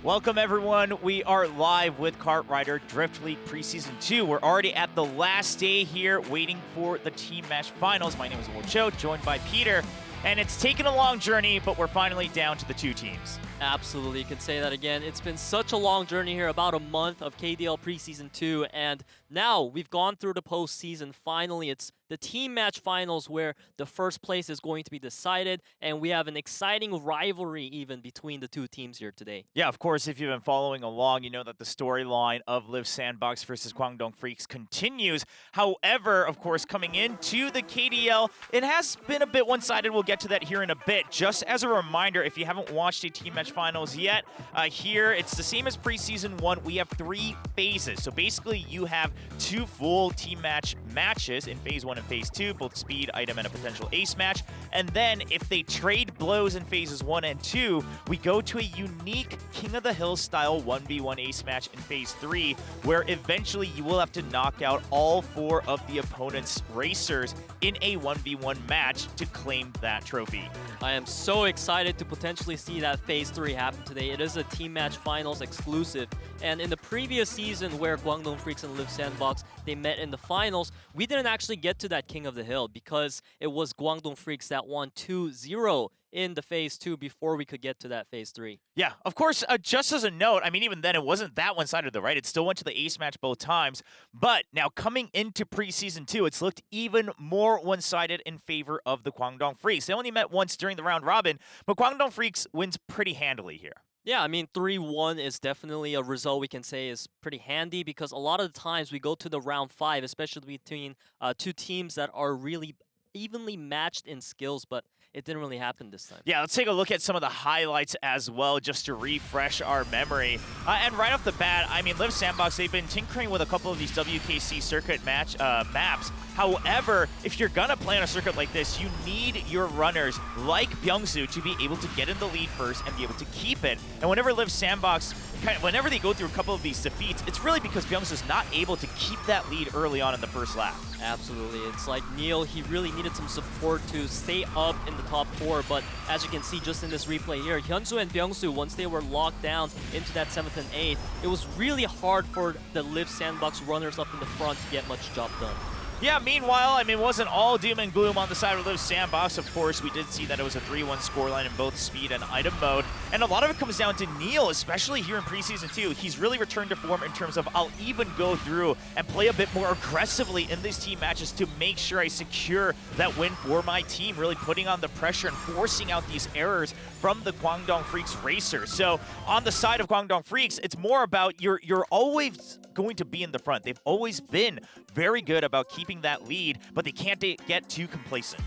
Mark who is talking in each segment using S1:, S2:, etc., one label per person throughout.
S1: Welcome everyone, we are live with Kart Rider Drift League Preseason 2. We're already at the last day here waiting for the team match finals. My name is Will Cho, joined by Peter, and it's taken a long journey, but we're finally down to the two teams.
S2: Absolutely, you can say that again. It's been such a long journey here, about a month of KDL Preseason 2, and now we've gone through the postseason. Finally, it's the team match finals where the first place is going to be decided, and we have an exciting rivalry even between the two teams here today.
S1: Yeah, of course, if you've been following along, you know that the storyline of Liiv SANDBOX versus KWANGDONGFREECS continues. However, of course, coming into the KDL, it has been a bit one-sided. We'll get to that here in a bit. Just as a reminder, if you haven't watched a team match finals yet, here it's the same as Preseason 1. We have 3 phases. So basically, you have 2 full team match matches in Phase 1 and Phase 2, both speed, item, and a potential ace match. And then if they trade blows in Phases 1 and 2, we go to a unique King of the Hill style 1v1 ace match in Phase 3, where eventually you will have to knock out all 4 of the opponent's racers in a 1v1 match to claim that trophy.
S2: I am so excited to potentially see that Phase 3 happen today. It is a team match finals exclusive. And in the previous season where KWANGDONGFREECS and Liiv SANDBOX, they met in the finals, we didn't actually get to that King of the Hill because it was KWANGDONGFREECS that won 2-0 in the Phase 2 before we could get to that Phase 3.
S1: Yeah, of course, just as a note, I mean, even then, it wasn't that one-sided, though, right? It still went to the ace match both times. But now, coming into Preseason 2, it's looked even more one-sided in favor of the KWANGDONGFREECS. They only met once during the round robin, but KWANGDONGFREECS wins pretty handily here.
S2: Yeah, I mean, 3-1 is definitely a result we can say is pretty handy because a lot of the times we go to the round 5, especially between two teams that are really evenly matched in skills, but it didn't really happen this time.
S1: Yeah, let's take a look at some of the highlights as well, just to refresh our memory. And right off the bat, I mean, Liiv SANDBOX, they've been tinkering with a couple of these WKC circuit maps. However, if you're gonna play on a circuit like this, you need your runners like Byungsu to be able to get in the lead first and be able to keep it. And whenever Liiv SANDBOX, whenever they go through a couple of these defeats, it's really because Byungsu's not able to keep that lead early on in the first lap.
S2: Absolutely. It's like Neil, he really needed some support to stay up in the top 4, but as you can see just in this replay here, Hyunsu and Byungsu, once they were locked down into that 7th and 8th, it was really hard for the Liiv SANDBOX runners up in the front to get much job done.
S1: Yeah, meanwhile, I mean, it wasn't all doom and gloom on the side of Liiv SANDBOX. Of course, we did see that it was a 3-1 scoreline in both speed and item mode. And a lot of it comes down to Neil, especially here in Preseason 2. He's really returned to form in terms of, I'll even go through and play a bit more aggressively in these team matches to make sure I secure that win for my team, really putting on the pressure and forcing out these errors from the KWANGDONGFREECS racers. So on the side of KWANGDONGFREECS, it's more about you're always going to be in the front. They've always been very good about keeping that lead, but they can't get too complacent.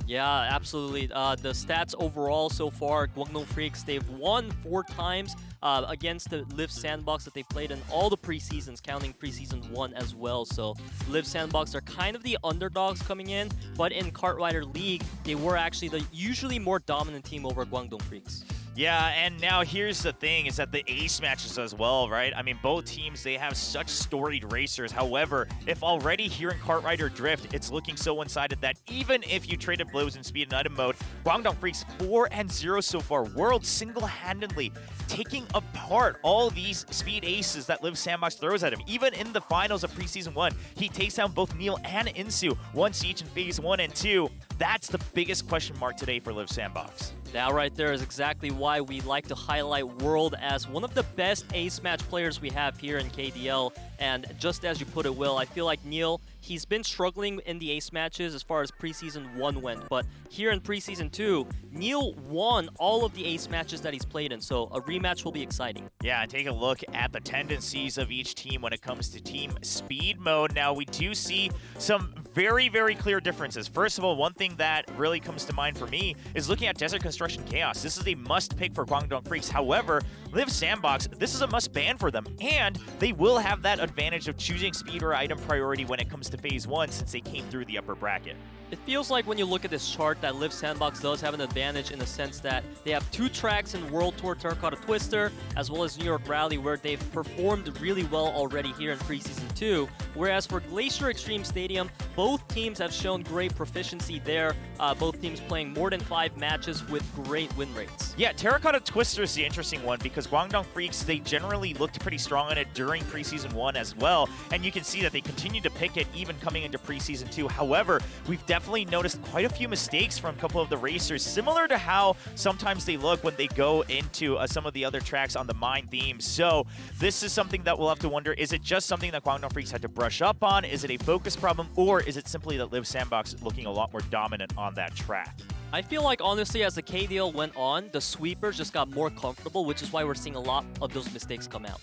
S2: Yeah, absolutely. The stats overall so far, KWANGDONGFREECS, they've won 4 times against the Liiv SANDBOX that they played in all the preseasons, counting Preseason 1 as well. So Liiv SANDBOX are kind of the underdogs coming in, but in Kart Rider League, they were actually the usually more dominant team over KWANGDONGFREECS.
S1: Yeah, and now here's the thing, is that the ace matches as well, right? I mean, both teams, they have such storied racers. However, if already here in Kart Rider Drift, it's looking so one-sided that even if you traded blows in speed and item mode, KWANGDONGFREECS 4-0 so far. World single-handedly taking apart all these speed aces that Liiv SANDBOX throws at him. Even in the finals of Preseason 1, he takes down both Neil and Insu once each in Phase 1 and 2. That's the biggest question mark today for Liiv SANDBOX.
S2: That right there is exactly why we like to highlight World as one of the best ace match players we have here in KDL. And just as you put it, Will, I feel like Neil, he's been struggling in the ace matches as far as Preseason 1 went. But here in Preseason 2, Neil won all of the ace matches that he's played in. So a rematch will be exciting.
S1: Yeah, and take a look at the tendencies of each team when it comes to team speed mode. Now, we do see some very, very clear differences. First of all, one thing that really comes to mind for me is looking at Desert Construction Chaos. This is a must pick for KWANGDONGFREECS. However, Liiv SANDBOX, this is a must ban for them. And they will have that advantage of choosing speed or item priority when it comes to Phase 1 since they came through the upper bracket.
S2: It feels like when you look at this chart that Liiv SANDBOX does have an advantage in the sense that they have 2 tracks in World Tour Terracotta Twister as well as New York Rally where they've performed really well already here in Preseason 2. Whereas for Glacier Extreme Stadium, both teams have shown great proficiency there. Both teams playing more than 5 matches with great win rates.
S1: Yeah, Terracotta Twister is the interesting one because KWANGDONGFREECS, they generally looked pretty strong on it during Preseason 1 as well. And you can see that they continue to pick it even coming into Preseason 2. However, we've definitely noticed quite a few mistakes from a couple of the racers, similar to how sometimes they look when they go into some of the other tracks on the Mine theme. So this is something that we'll have to wonder, is it just something that KWANGDONGFREECS had to brush up on? Is it a focus problem? Or is it simply that Liiv SANDBOX is looking a lot more dominant on that track?
S2: I feel like, honestly, as the KDL went on, the sweepers just got more comfortable, which is why we're seeing a lot of those mistakes come out.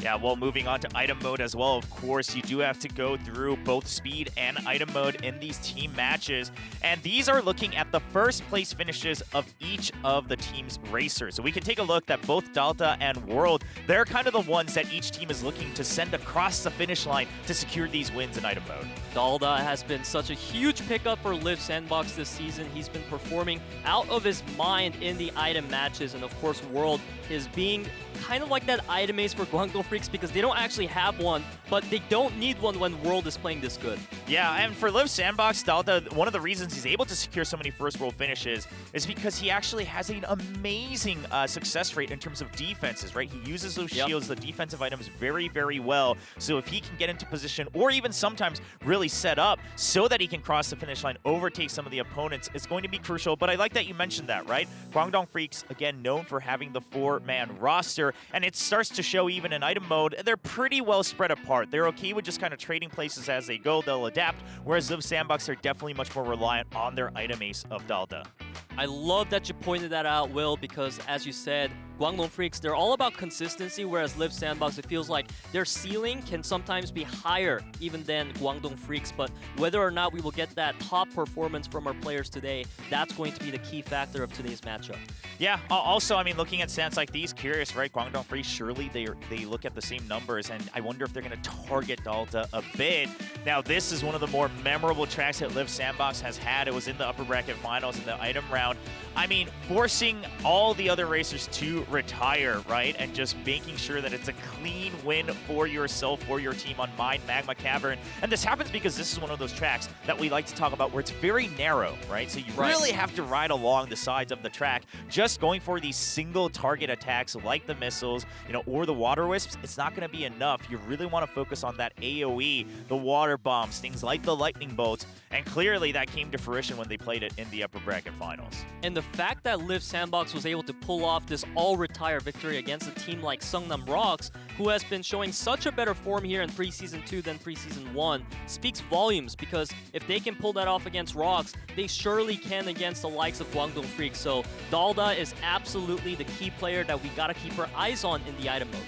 S1: Yeah, well, moving on to item mode as well, of course, you do have to go through both speed and item mode in these team matches. And these are looking at the first place finishes of each of the team's racers. So we can take a look that both Delta and World, they're kind of the ones that each team is looking to send across the finish line to secure these wins in item mode.
S2: Dalda has been such a huge pickup for Liiv SANDBOX this season. He's been performing out of his mind in the item matches. And of course, World is being kind of like that item ace for KWANGDONGFREECS because they don't actually have one, but they don't need one when World is playing this good.
S1: Yeah, and for Liiv SANDBOX, Delta, one of the reasons he's able to secure so many first world finishes is because he actually has an amazing success rate in terms of defenses, right? He uses those shields, the defensive items very, very well. So if he can get into position or even sometimes really set up so that he can cross the finish line, overtake some of the opponents, it's going to be crucial. But I like that you mentioned that, right? KWANGDONGFREECS, again, known for having the 4-man roster, and it starts to show even in item mode, they're pretty well spread apart. They're okay with just kind of trading places as they go. They'll adapt, whereas Liiv SANDBOX are definitely much more reliant on their item ace of Delta.
S2: I love that you pointed that out, Will, because as you said, KWANGDONGFREECS, they're all about consistency, whereas Liiv SANDBOX, it feels like their ceiling can sometimes be higher even than KWANGDONGFREECS, but whether or not we will get that top performance from our players today, that's going to be the key factor of today's matchup.
S1: Yeah, also, I mean, looking at stats like these, curious, right? KWANGDONGFREECS, surely they look at the same numbers, and I wonder if they're going to target Delta a bit. Now, this is one of the more memorable tracks that Liiv SANDBOX has had. It was in the upper bracket finals in the item round. I mean, forcing all the other racers to retire, right? And just making sure that it's a clean win for yourself, for your team on Mine Magma Cavern. And this happens because this is one of those tracks that we like to talk about where it's very narrow, right? So you really have to ride along the sides of the track. Just going for these single target attacks like the missiles, you know, or the water wisps, it's not going to be enough. You really want to focus on that AoE, the water bombs, things like the lightning bolts. And clearly that came to fruition when they played it in the upper bracket finals.
S2: And the fact that Liiv SANDBOX was able to pull off this all-retire victory against a team like Seongnam Rocks, who has been showing such a better form here in Preseason 2 than Preseason 1, speaks volumes, because if they can pull that off against Rocks, they surely can against the likes of KWANGDONGFREECS. So Dalda is absolutely the key player that we gotta keep our eyes on in the item mode.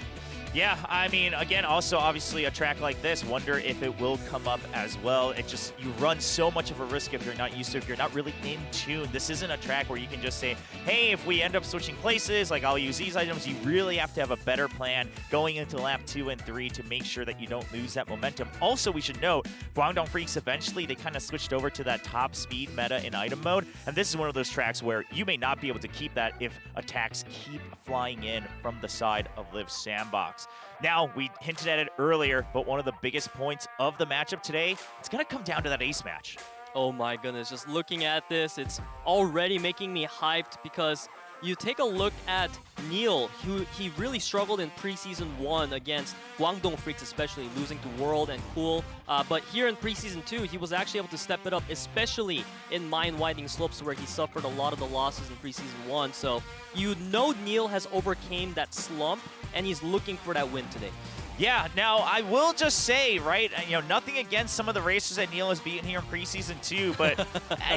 S1: Yeah, I mean, again, also obviously a track like this, wonder if it will come up as well. It just, you run so much of a risk if you're not used to it, if you're not really in tune. This isn't a track where you can just say, hey, if we end up switching places, like I'll use these items. You really have to have a better plan going into lap 2 and 3 to make sure that you don't lose that momentum. Also, we should note, KWANGDONGFREECS eventually, they kind of switched over to that top speed meta in item mode. And this is one of those tracks where you may not be able to keep that if attacks keep flying in from the side of Liiv SANDBOX. Now, we hinted at it earlier, but one of the biggest points of the matchup today, it's going to come down to that ace match.
S2: Oh my goodness, just looking at this, it's already making me hyped because you take a look at Neil, who he really struggled in Preseason 1 against KWANGDONGFREECS, especially losing to World and Cool. But here in Preseason 2, he was actually able to step it up, especially in Mine Widening Slopes, where he suffered a lot of the losses in Preseason 1. So you know Neil has overcame that slump, and he's looking for that win today.
S1: Yeah, now I will just say, right, you know, nothing against some of the racers that Neil has beaten here in Preseason 2, but,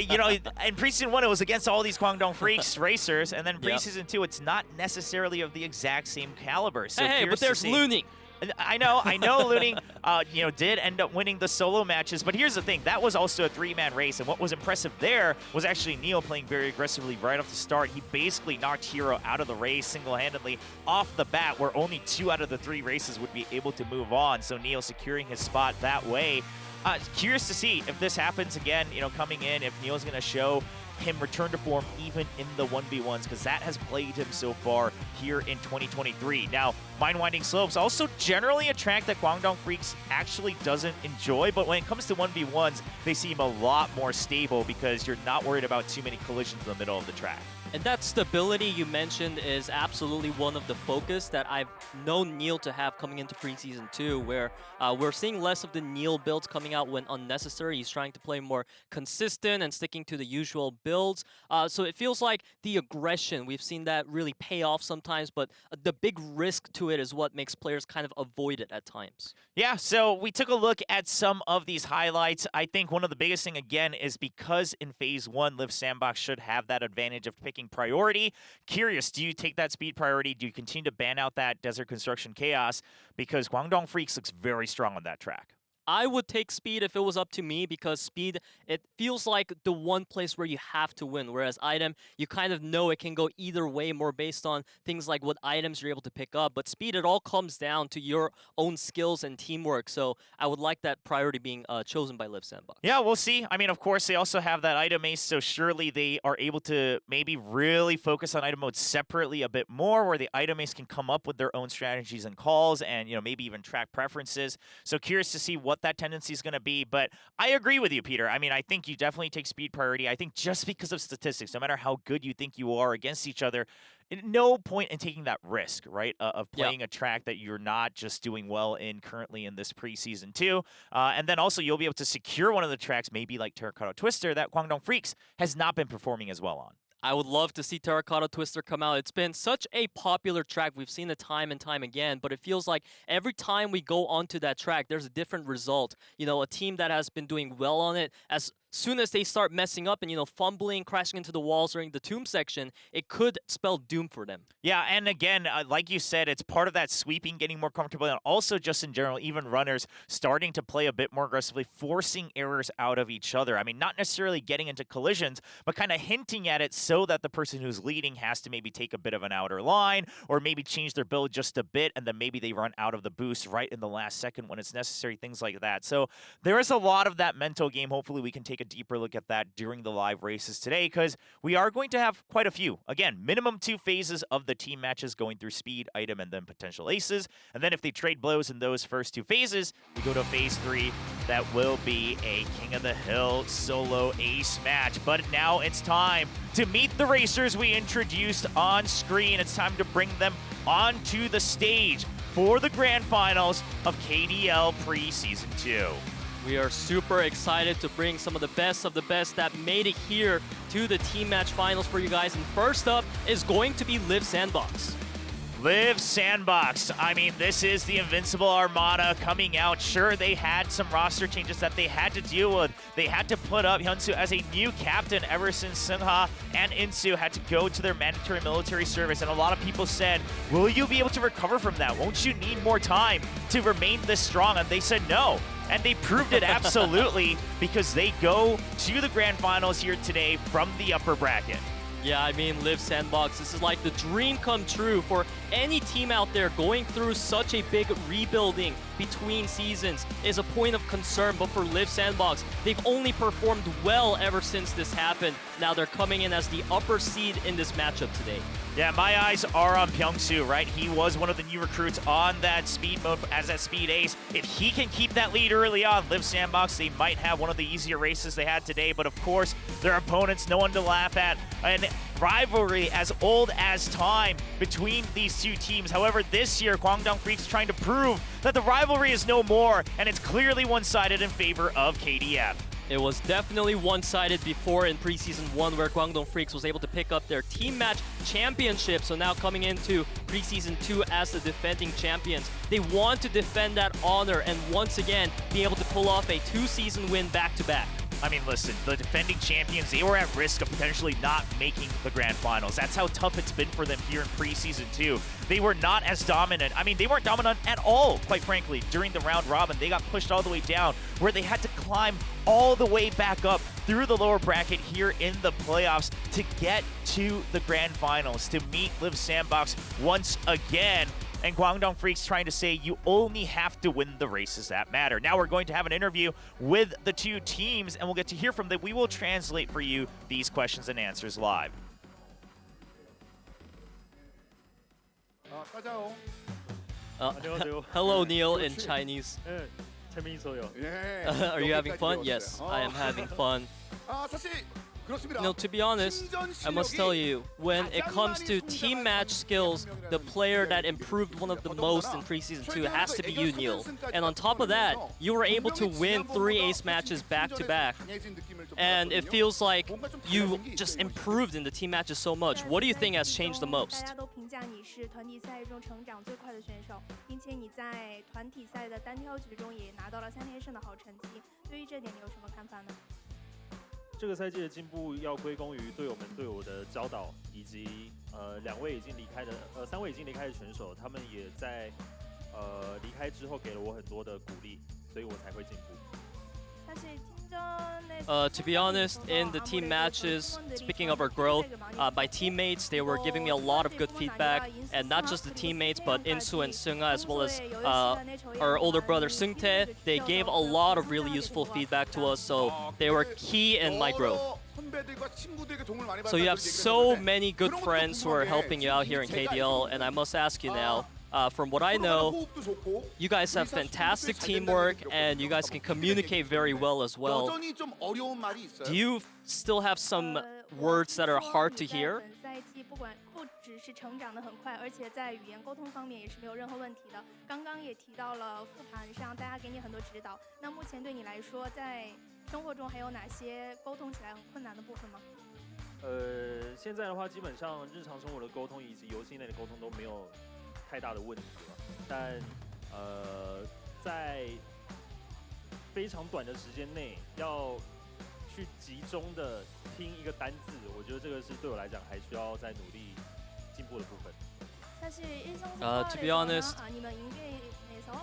S1: you know, in Preseason 1, it was against all these KWANGDONGFREECS racers, and then Preseason 2, it's not necessarily of the exact same caliber. So
S2: hey, but there's Looning.
S1: I know Looning, you know, did end up winning the solo matches, but here's the thing, that was also a 3-man race, and what was impressive there was actually Neil playing very aggressively right off the start. He basically knocked Hero out of the race single-handedly off the bat, where only 2 out of the 3 races would be able to move on, so Neil securing his spot that way. Curious to see if this happens again, coming in, if Neil's going to show him return to form even in the 1v1s, because that has plagued him so far here in 2023. Now, Mind-Winding Slopes, also generally a track that KWANGDONGFREECS actually doesn't enjoy, but when it comes to 1v1s, they seem a lot more stable because you're not worried about too many collisions in the middle of the track.
S2: And that stability you mentioned is absolutely one of the focus that I've known Neil to have coming into Preseason 2, where we're seeing less of the Neil builds coming out when unnecessary. He's trying to play more consistent and sticking to the usual builds. So it feels like the aggression, we've seen that really pay off sometimes, but the big risk to it is what makes players kind of avoid it at times.
S1: Yeah, so we took a look at some of these highlights. I think one of the biggest thing, again, is because in Phase 1, Liiv SANDBOX should have that advantage of picking priority. Curious, do you take that speed priority? Do you continue to ban out that Desert Construction Chaos? Because KWANGDONGFREECS looks very strong on that track.
S2: I would take speed if it was up to me, because speed, it feels like the one place where you have to win, whereas item, you kind of know it can go either way, more based on things like what items you're able to pick up. But speed, it all comes down to your own skills and teamwork, so I would like that priority being chosen by Liiv SANDBOX.
S1: Yeah, we'll see. I mean, of course, they also have that item ace, so surely they are able to maybe really focus on item mode separately a bit more, where the item ace can come up with their own strategies and calls and, maybe even track preferences. So curious to see what that tendency is going to be, but I agree with you, Peter. I mean, I think you definitely take speed priority. I think just because of statistics, no matter how good you think you are against each other, no point in taking that risk, right, of playing a track that you're not just doing well in currently in this preseason too. And then also you'll be able to secure one of the tracks, maybe like Terracotta Twister, that KWANGDONGFREECS has not been performing as well on.
S2: I would love to see Terracotta Twister come out. It's been such a popular track. We've seen it time and time again, but it feels like every time we go onto that track, there's a different result. A team that has been doing well on it, as soon as they start messing up and, fumbling, crashing into the walls during the tomb section, it could spell doom for them.
S1: Yeah, and again, like you said, it's part of that sweeping, getting more comfortable, and also just in general, even runners starting to play a bit more aggressively, forcing errors out of each other. I mean, not necessarily getting into collisions, but kind of hinting at it so that the person who's leading has to maybe take a bit of an outer line, or maybe change their build just a bit, and then maybe they run out of the boost right in the last second when it's necessary, things like that. So there is a lot of that mental game. Hopefully we can take a deeper look at that during the live races today, because we are going to have quite a few. Again, minimum 2 phases of the team matches going through speed, item, and then potential aces. And then if they trade blows in those first 2 phases, we go to Phase 3. That will be a King of the Hill solo ace match. But now it's time to meet the racers we introduced on screen. It's time to bring them onto the stage for the grand finals of KDL Preseason 2.
S2: We are super excited to bring some of the best that made it here to the team match finals for you guys. And first up is going to be Liiv SANDBOX.
S1: Liiv SANDBOX. I mean, this is the Invincible Armada coming out. Sure, they had some roster changes that they had to deal with. They had to put up Hyunsu as a new captain ever since Seungha and Insu had to go to their mandatory military service. And a lot of people said, will you be able to recover from that? Won't you need more time to remain this strong? And they said no. And they proved it absolutely, because they go to the grand finals here today from the upper bracket.
S2: Yeah, I mean, Liiv SANDBOX, this is like the dream come true for any team out there. Going through such a big rebuilding between seasons is a point of concern, but for Liiv SANDBOX, they've only performed well ever since this happened. Now they're coming in as the upper seed in this matchup today.
S1: Yeah, my eyes are on Pyeongsu, right? He was one of the new recruits on that speed mode as that speed ace. If he can keep that lead early on, Liiv SANDBOX, they might have one of the easier races they had today. But of course, their opponents, no one to laugh at. And rivalry as old as time between these two teams. However, this year, KWANGDONGFREECS trying to prove that the rivalry is no more, and it's clearly one-sided in favor of KDF.
S2: It was definitely one-sided before in Preseason 1, where KWANGDONGFREECS was able to pick up their team match championship. So now coming into Preseason 2 as the defending champions, they want to defend that honor and once again be able to pull off a 2-season win back-to-back.
S1: I mean, listen, the defending champions, they were at risk of potentially not making the grand finals. That's how tough it's been for them here in Preseason 2. They were not as dominant. I mean, they weren't dominant at all, quite frankly, during the round robin. They got pushed all the way down, where they had to climb all the way back up through the lower bracket here in the playoffs to get to the grand finals, to meet Liiv SANDBOX once again. And Guangdong Freaks trying to say you only have to win the races that matter. Now we're going to have an interview with the two teams, and we'll get to hear from them. We will translate for you these questions and answers live.
S2: Hello, Neil, in Chinese. Are you having fun? Yes, I am having fun. No, to be honest, I must tell you, when it comes to team match skills, the player that improved one of the most in Preseason 2 has to be you, Neil. And on top of that, you were able to win 3 ace matches back-to-back. And it feels like you just improved in the team matches so much. What do you think has changed the most?
S3: 这个赛季的进步要归功于队友们对我的教导，以及3位已经离开的选手，他们也在离开之后给了我很多的鼓励，所以我才会进步。
S2: To be honest, in the team matches, speaking of our growth, my teammates, they were giving me a lot of good feedback, and not just the teammates, but Insu and Seunga, as well as our older brother Seungtae, they gave a lot of really useful feedback to us, so they were key in my growth. So you have so many good friends who are helping you out here in KDL, and I must ask you now, from what I know, you guys have fantastic teamwork and you guys can communicate very well as well. Do you still have some words that are hard to hear? .
S3: 太大的问题了，但在非常短的时间内要去集中的听一个单字，我觉得这个是对我来讲还需要再努力进步的部分。
S2: To be honest,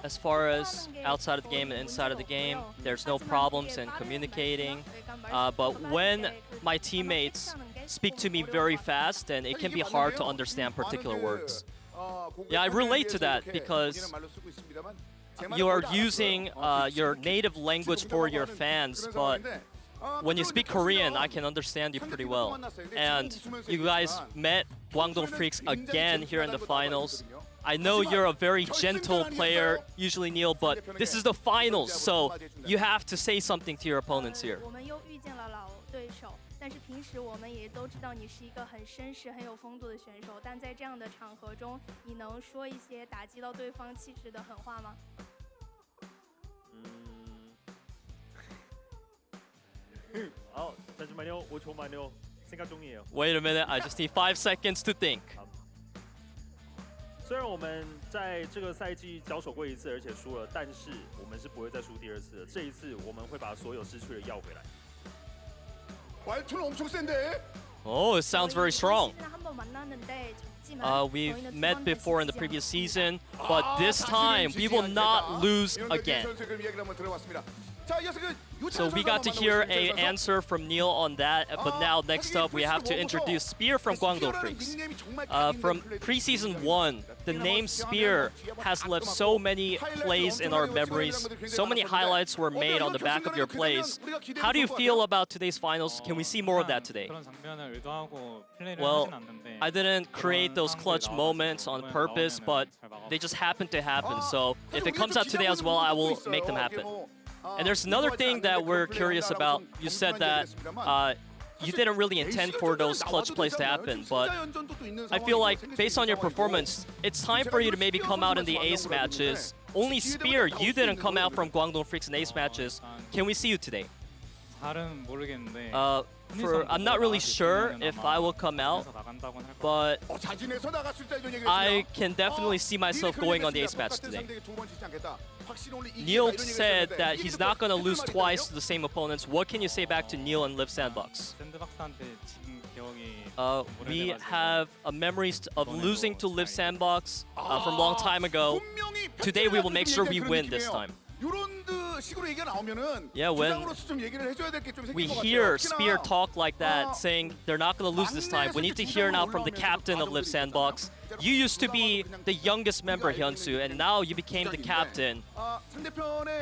S2: as far as outside of the game and inside of the game, there's no problems in communicating. But when my teammates speak to me very fast, then it can be hard to understand particular words. Yeah, I relate to that because you are using your native language for your fans, but when you speak Korean, I can understand you pretty well. And you guys met Guangdong Freaks again here in the finals. I know you're a very gentle player, usually Neil, but this is the finals, so you have to say something to your opponents here. 但是平时我们也都知道你是一个很绅士、很有风度的选手，但在这样的场合中，你能说一些打击到对方气质的狠话吗？
S3: 好，잠시만요. 5초만요. 생각 중이에요.
S2: Wait a minute, I just need 5 seconds to think.
S3: 虽然我们在这个赛季交手过一次，而且输了，但是我们是不会再输第二次的。这一次我们会把所有失去的要回来。
S2: Oh, it sounds very strong. We've met before in the previous season, but this time we will not lose again. So we got to hear an answer from Neil on that, but now next up we have to introduce Spear from Guangdong Freaks. From Preseason 1, the name Spear has left so many plays in our memories. So many highlights were made on the back of your plays. How do you feel about today's finals? Can we see more of that today? Well, I didn't create those clutch moments on purpose, but they just happened to happen. So if it comes out today as well, I will make them happen. And there's another thing that we're curious about. You said that you didn't really intend for those clutch plays to happen, but I feel like based on your performance, it's time for you to maybe come out in the ace matches. Only Spear, you didn't come out from Guangdong Freaks in ace matches. Can we see you today? I'm not really sure if I will come out, but I can definitely see myself going on the ace match today. Neil said that he's not going to lose twice to the same opponents. What can you say back to Neil and Liiv SANDBOX? We have memories of losing to Liiv SANDBOX from a long time ago. Today we will make sure we win this time. Yeah, when we hear Spear talk like that, saying they're not going to lose this time, we need to hear now from the captain of Liiv SANDBOX. You used to be the youngest member, Hyunsu, and now you became the captain.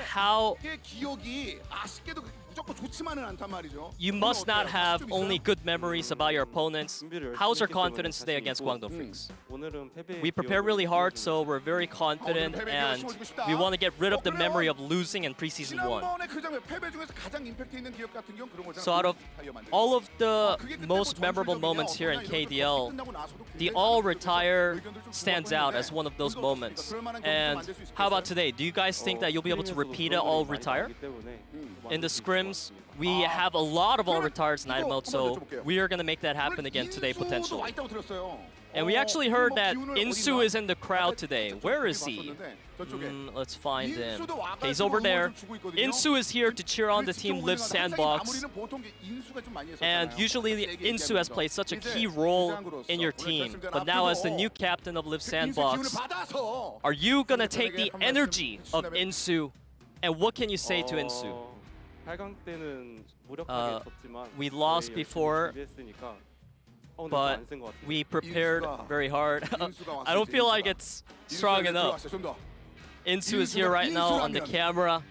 S2: How... You must not have only good memories about your opponents. How's your confidence today against Kwangdong Freaks? We prepare really hard, so we're very confident, and we want to get rid of the memory of losing in Preseason 1. So out of all of the most memorable moments here in KDL, the All Retire stands out as one of those moments. And how about today? Do you guys think that you'll be able to repeat it All Retire? In the scrims, we have a lot of All Retires in item mode, so we are going to make that happen again today, potentially. And we actually heard that Insu is in the crowd today. Where is he? Let's find him. Okay, he's over there. Insu is here to cheer on the team Liiv SANDBOX. And usually Insu has played such a key role in your team. But now as the new captain of Liiv SANDBOX, are you going to take the energy of Insu? And what can you say to Insu? We lost before, but we prepared very hard. I don't feel like it's strong enough. Insu is here right now on the camera.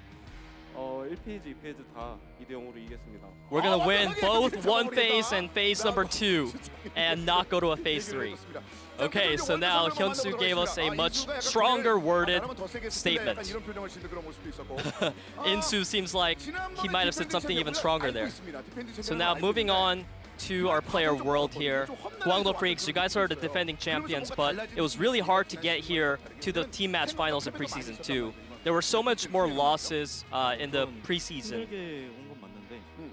S2: We're gonna win both one phase and phase number 2 and not go to a phase 3. Okay, so now Hyunsu gave us a much stronger worded statement. Insu seems like he might have said something even stronger there. So now moving on to our player world here. KWANGDONG Freaks, you guys are the defending champions, but it was really hard to get here to the team match finals in Preseason 2. There were so much more losses in the preseason.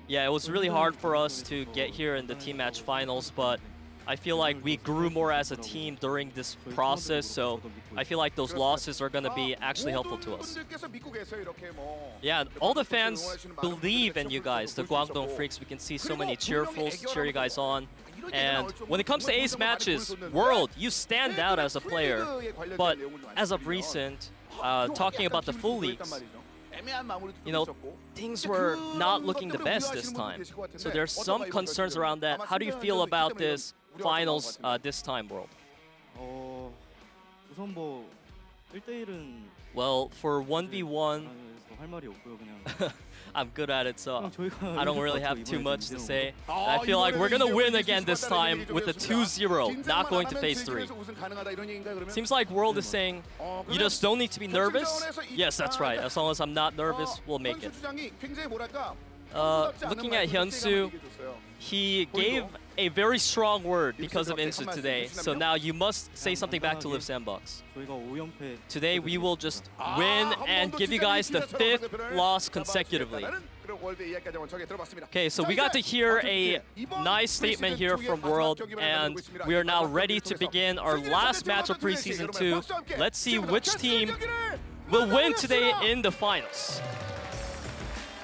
S2: Yeah, it was really hard for us to get here in the team match finals, but I feel like we grew more as a team during this process, so I feel like those losses are going to be actually helpful to us. Yeah, all the fans believe in you guys, the KWANGDONG Freaks. We can see so many cheerfuls cheer you guys on. And when it comes to ace matches, World, you stand out as a player. But as of recent, talking about the full leagues, you know, things were not looking the best this time. So there's some concerns around that. How do you feel about this finals this time, World? Well, for 1v1, I'm good at it, so I don't really have too much to say. I feel like we're gonna win again this time with a 2-0, not going to phase 3. Seems like World is saying, you just don't need to be nervous. Yes, that's right. As long as I'm not nervous, we'll make it. Looking at Hyunsu, he gave a very strong word because of Insu today. So now you must say something back to Liiv SANDBOX. Today we will just win and give you guys the 5th loss consecutively. Okay, so we got to hear a nice statement here from World, and we are now ready to begin our last match of Preseason 2. Let's see which team will win today in the finals.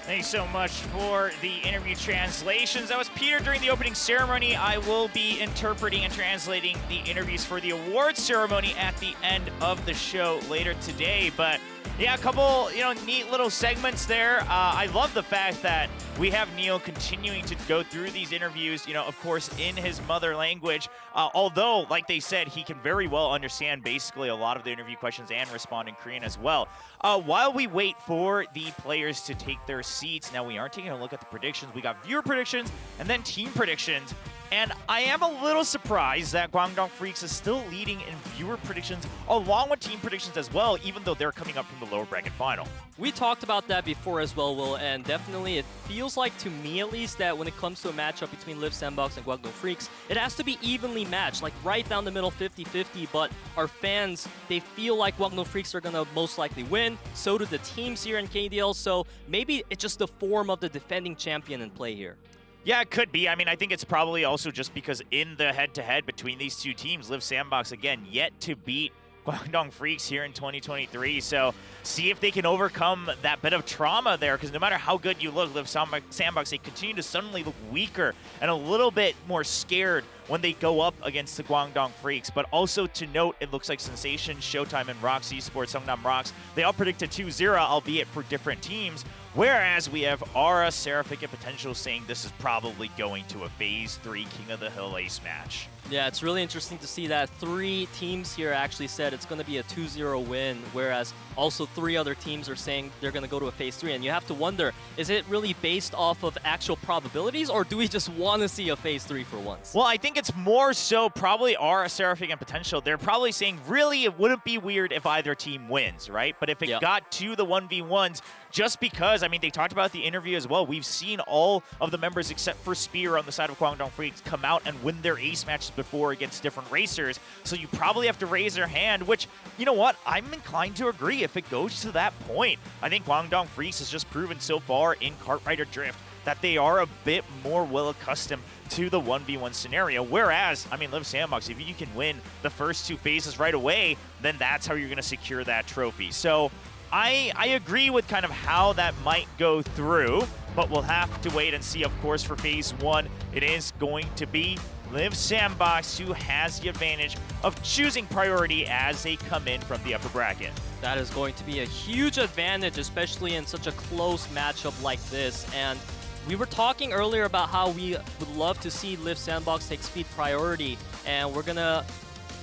S1: Thanks so much for the interview translations. That was Peter during the opening ceremony. I will be interpreting and translating the interviews for the awards ceremony at the end of the show later today. But yeah, a couple, neat little segments there. I love the fact that we have Neil continuing to go through these interviews, of course, in his mother language. Although, like they said, he can very well understand basically a lot of the interview questions and respond in Korean as well. While we wait for the players to take their seats, now we aren't taking a look at the predictions. We got viewer predictions and then team predictions. And I am a little surprised that KWANGDONG Freaks is still leading in viewer predictions along with team predictions as well, even though they're coming up from the lower bracket final.
S2: We talked about that before as well, Will, and definitely it feels like, to me at least, that when it comes to a matchup between Liiv SANDBOX and KWANGDONG Freaks, it has to be evenly matched, like right down the middle, 50-50, but our fans, they feel like KWANGDONG Freaks are going to most likely win. So do the teams here in KDL, so maybe it's just the form of the defending champion in play here.
S1: Yeah, it could be. I mean, I think it's probably also just because in the head-to-head between these two teams, Liiv SANDBOX, again, yet to beat Guangdong Freaks here in 2023. So see if they can overcome that bit of trauma there, because no matter how good you look, Liiv SANDBOX, they continue to suddenly look weaker and a little bit more scared when they go up against the Guangdong Freaks. But also to note, it looks like Sensation, Showtime, and ROX Esports, Seongnam Rocks, they all predicted 2-0, albeit for different teams. Whereas we have Aura, Seraphic, and Potential saying this is probably going to a Phase 3 King of the Hill ace match.
S2: Yeah, it's really interesting to see that 3 teams here actually said it's going to be a 2-0 win, whereas also 3 other teams are saying they're going to go to a Phase 3. And you have to wonder, is it really based off of actual probabilities, or do we just want to see a Phase 3 for once?
S1: Well, I think it's more so probably Aura, Seraphic, and Potential. They're probably saying, really, it wouldn't be weird if either team wins, right? But if it got to the 1v1s, just because, I mean, they talked about the interview as well. We've seen all of the members except for Spear on the side of Guangdong Freaks come out and win their ace matches before against different racers. So you probably have to raise your hand, which, you know what, I'm inclined to agree if it goes to that point. I think Guangdong Freaks has just proven so far in Kartrider Drift that they are a bit more well accustomed to the 1v1 scenario. Whereas, I mean, Liiv SANDBOX, if you can win the first 2 phases right away, then that's how you're going to secure that trophy. So I agree with kind of how that might go through, but we'll have to wait and see. Of course, for Phase 1, it is going to be Liiv SANDBOX who has the advantage of choosing priority as they come in from the upper bracket.
S2: That is going to be a huge advantage, especially in such a close matchup like this. And we were talking earlier about how we would love to see Liiv SANDBOX take speed priority, and we're gonna...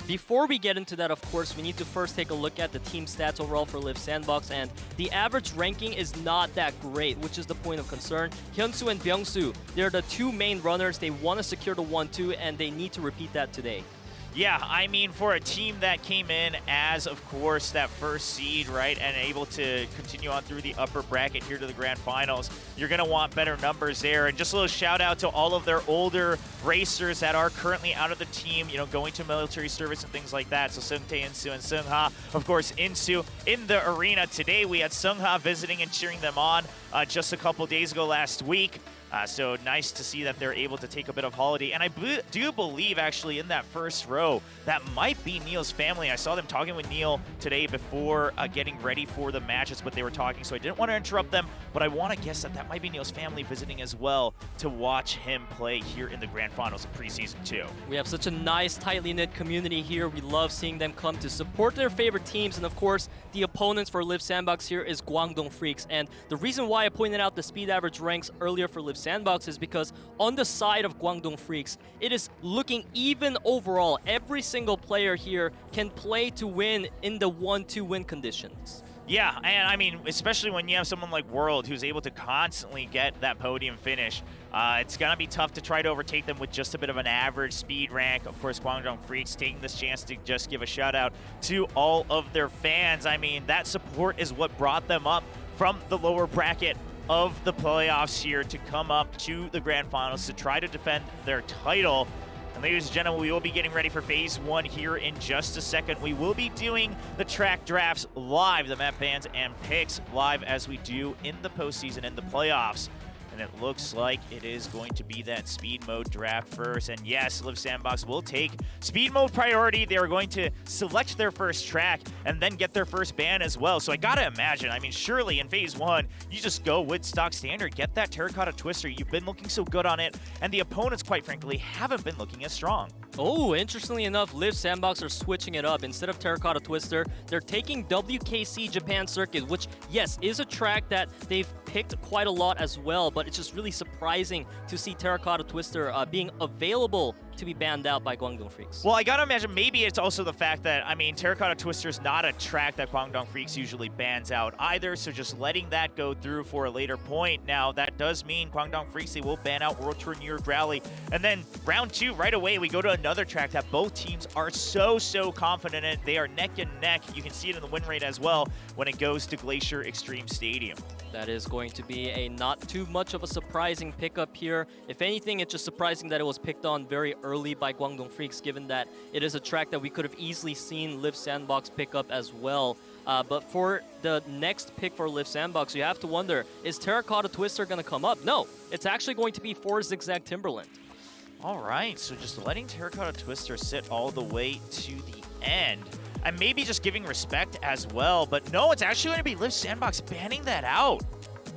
S2: Before we get into that, of course, we need to first take a look at the team stats overall for Liiv SANDBOX, and the average ranking is not that great, which is the point of concern. Hyunsu and Byungsu, they're the 2 main runners. They want to secure the 1-2, and they need to repeat that today.
S1: Yeah, I mean, for a team that came in as, of course, that first seed, right, and able to continue on through the upper bracket here to the grand finals, you're going to want better numbers there. And just a little shout out to all of their older racers that are currently out of the team, you know, going to military service and things like that. So Seungtae, Insu, and Seungha. Of course, Insu in the arena today. We had Seungha visiting and cheering them on just a couple days ago last week. So nice to see that they're able to take a bit of holiday. And I do believe, actually, in that first row, that might be Neil's family. I saw them talking with Neil today before getting ready for the matches, but they were talking, so I didn't want to interrupt them. But I want to guess that that might be Neil's family visiting as well to watch him play here in the grand finals of Preseason 2.
S2: We have such a nice, tightly knit community here. We love seeing them come to support their favorite teams. And of course, the opponents for Liiv SANDBOX here is Guangdong Freaks. And the reason why I pointed out the speed average ranks earlier for Liiv SANDBOX is because on the side of Guangdong Freaks, it is looking even overall. Every single player here can play to win in the 1-2 win conditions.
S1: Yeah, and I mean, especially when you have someone like World who's able to constantly get that podium finish, it's going to be tough to try to overtake them with just a bit of an average speed rank. Of course, Guangdong Freaks taking this chance to just give a shout out to all of their fans. I mean, that support is what brought them up from the lower bracket of the playoffs here to come up to the grand finals to try to defend their title. And ladies and gentlemen, we will be getting ready for Phase 1 here in just a second. We will be doing the track drafts live, the map bans and picks live as we do in the postseason and the playoffs. And it looks like it is going to be that speed mode draft first. And yes, Liiv SANDBOX will take speed mode priority. They are going to select their first track and then get their first ban as well. So I gotta imagine, I mean, surely in Phase 1, you just go with stock standard, get that Terracotta Twister. You've been looking so good on it, and the opponents, quite frankly, haven't been looking as strong.
S2: Oh, interestingly enough, Liiv SANDBOX are switching it up. Instead of Terracotta Twister, they're taking WKC Japan Circuit, which, yes, is a track that they've picked quite a lot as well, but it's just really surprising to see Terracotta Twister being available to be banned out by Guangdong Freaks.
S1: Well, I gotta imagine maybe it's also the fact that, I mean, Terracotta Twister is not a track that Guangdong Freaks usually bans out either, so just letting that go through for a later point. Now, that does mean Guangdong Freaks, they will ban out World Tour New York Rally. And then round 2, right away, we go to another track that both teams are so confident in. They are neck and neck. You can see it in the win rate as well when it goes to Glacier Extreme Stadium.
S2: That is going to be a not too much of a surprising pickup here. If anything, it's just surprising that it was picked on very early by Guangdong Freaks, given that it is a track that we could have easily seen Liiv SANDBOX pick up as well. But for the next pick for Liiv SANDBOX, you have to wonder, is Terracotta Twister going to come up? No, it's actually going to be 4 Zigzag Timberland. All
S1: right, so just letting Terracotta Twister sit all the way to the end. and maybe just giving respect as well. But no, it's actually going to be Liiv SANDBOX banning that out.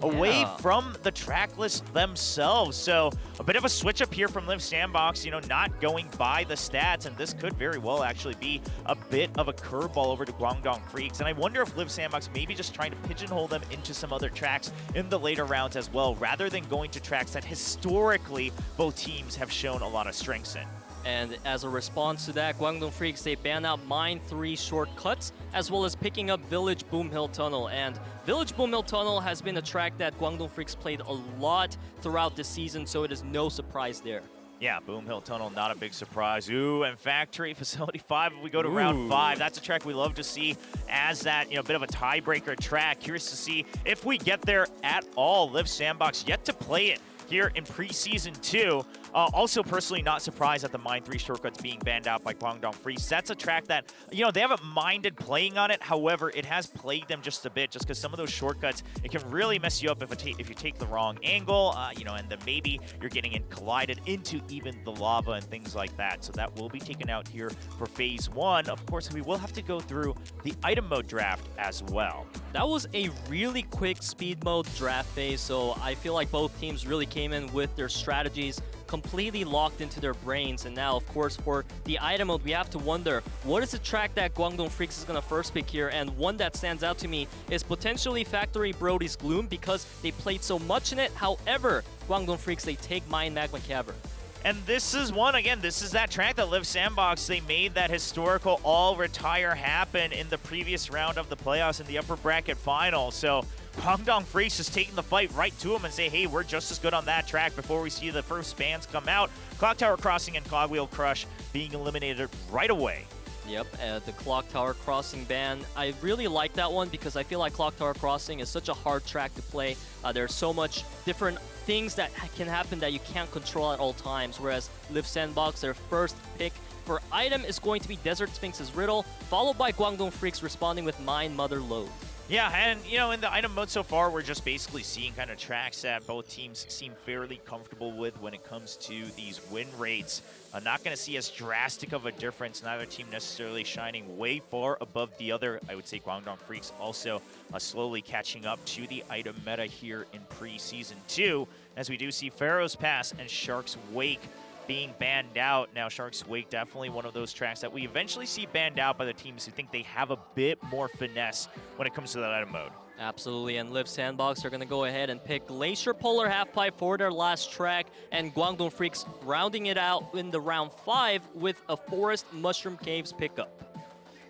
S1: Away from the track list themselves. So a bit of a switch up here from Liiv SANDBOX, you know, not going by the stats, and this could very well actually be a bit of a curveball over to KWANGDONGFREECS. And I wonder if Liiv SANDBOX maybe just trying to pigeonhole them into some other tracks in the later rounds as well, rather than going to tracks that historically both teams have shown a lot of strengths in.
S2: And as a response to that, KWANGDONGFREECS, they ban out Mine 3 shortcuts, as well as picking up Village Boom Hill Tunnel. And Village Boom Hill Tunnel has been a track that KWANGDONGFREECS played a lot throughout this season, so it is no surprise there.
S1: Yeah, Boom Hill Tunnel, not a big surprise. Ooh, and Factory Facility 5, if we go to round 5, that's a track we love to see as that, you know, bit of a tiebreaker track. Curious to see if we get there at all. Liiv SANDBOX yet to play it here in Preseason 2. Also, personally, not surprised at the Mine 3 shortcuts being banned out by KWANGDONGFREECS. That's a track that, you know, they haven't minded playing on it. However, it has plagued them just a bit, just because some of those shortcuts, it can really mess you up if you take the wrong angle, you know, and then maybe you're getting collided into even the lava and things like that. So that will be taken out here for Phase 1. Of course, we will have to go through the item mode draft as well.
S2: That was a really quick speed mode draft phase, so I feel like both teams really came in with their strategies completely locked into their brains. And now, of course, for the item mode, we have to wonder, what is the track that KWANGDONGFREECS is going to first pick here? And one that stands out to me is potentially Factory Brody's Gloom, because they played so much in it. However, KWANGDONGFREECS, they take Mine Magma Cavern.
S1: And this is one, again, this is that track that Liiv SANDBOX, they made that historical all-retire happen in the previous round of the playoffs in the upper bracket final. So KWANGDONGFREECS is taking the fight right to him and say, hey, we're just as good on that track before we see the first bans come out. Clock Tower Crossing and Cogwheel Crush being eliminated right away.
S2: Yep, the Clock Tower Crossing ban. I really like that one because I feel like Clock Tower Crossing is such a hard track to play. There's so much different things that can happen that you can't control at all times, whereas Liiv SANDBOX, their first pick for item is going to be Desert Sphinx's Riddle, followed by KWANGDONGFREECS responding with Mine Mother Lode.
S1: Yeah, and, you know, in the item mode so far, we're just basically seeing kind of tracks that both teams seem fairly comfortable with when it comes to these win rates. Not going to see as drastic of a difference, neither team necessarily shining way far above the other. I would say KWANGDONGFREECS also slowly catching up to the item meta here in Preseason 2, as we do see Pharaoh's Pass and Shark's Wake being banned out. Now, Shark's Wake, definitely one of those tracks that we eventually see banned out by the teams who think they have a bit more finesse when it comes to that item mode.
S2: Absolutely, and Liiv SANDBOX are going to go ahead and pick Glacier Polar Halfpipe for their last track, and KWANGDONGFREECS rounding it out in the round 5 with a Forest Mushroom Caves pickup.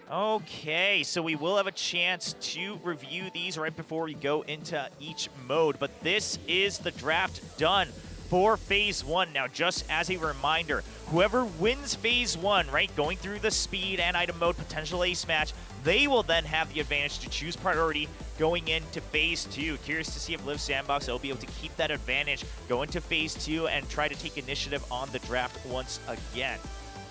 S1: Okay, so we will have a chance to review these right before we go into each mode, but this is the draft done for Phase 1. Now, just as a reminder, whoever wins Phase 1, right, going through the speed and item mode potential ace match, they will then have the advantage to choose priority going into Phase 2. Curious to see if Liiv SANDBOX will be able to keep that advantage, go into Phase 2, and try to take initiative on the draft once again.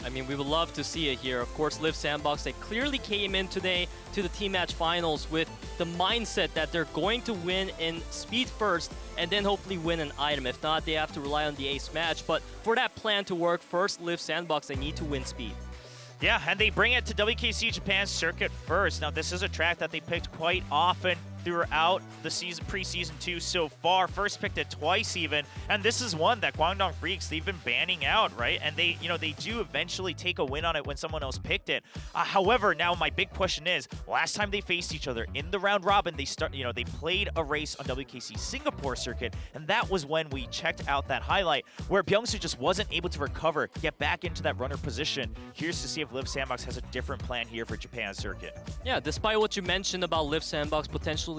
S2: I mean, we would love to see it here. Of course, Liiv SANDBOX, they clearly came in today to the team match finals with the mindset that they're going to win in speed first and then hopefully win an item. If not, they have to rely on the ace match. But for that plan to work, first, Liiv SANDBOX, they need to win speed.
S1: Yeah, and they bring it to WKC Japan Circuit first. Now, this is a track that they picked quite often throughout the season, Preseason 2 so far. First picked it twice even, and this is one that KWANGDONGFREECS, they've been banning out, right? And they, you know, they do eventually take a win on it when someone else picked it. However, now my big question is, last time they faced each other in the round robin, they played a race on WKC Singapore Circuit, and that was when we checked out that highlight where Byung-Soo just wasn't able to recover, get back into that runner position. Curious to see if Liiv SANDBOX has a different plan here for Japan Circuit.
S2: Yeah, despite what you mentioned about Liiv SANDBOX potentially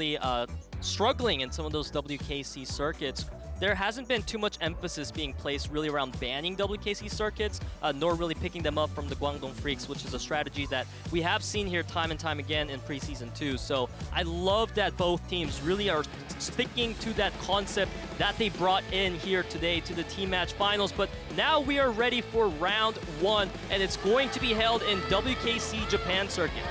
S2: struggling in some of those WKC circuits, there hasn't been too much emphasis being placed really around banning WKC circuits, nor really picking them up from the KWANGDONGFREECS, which is a strategy that we have seen here time and time again in Preseason 2. So I love that both teams really are sticking to that concept that they brought in here today to the team match finals. But now we are ready for round 1, and it's going to be held in WKC Japan Circuit.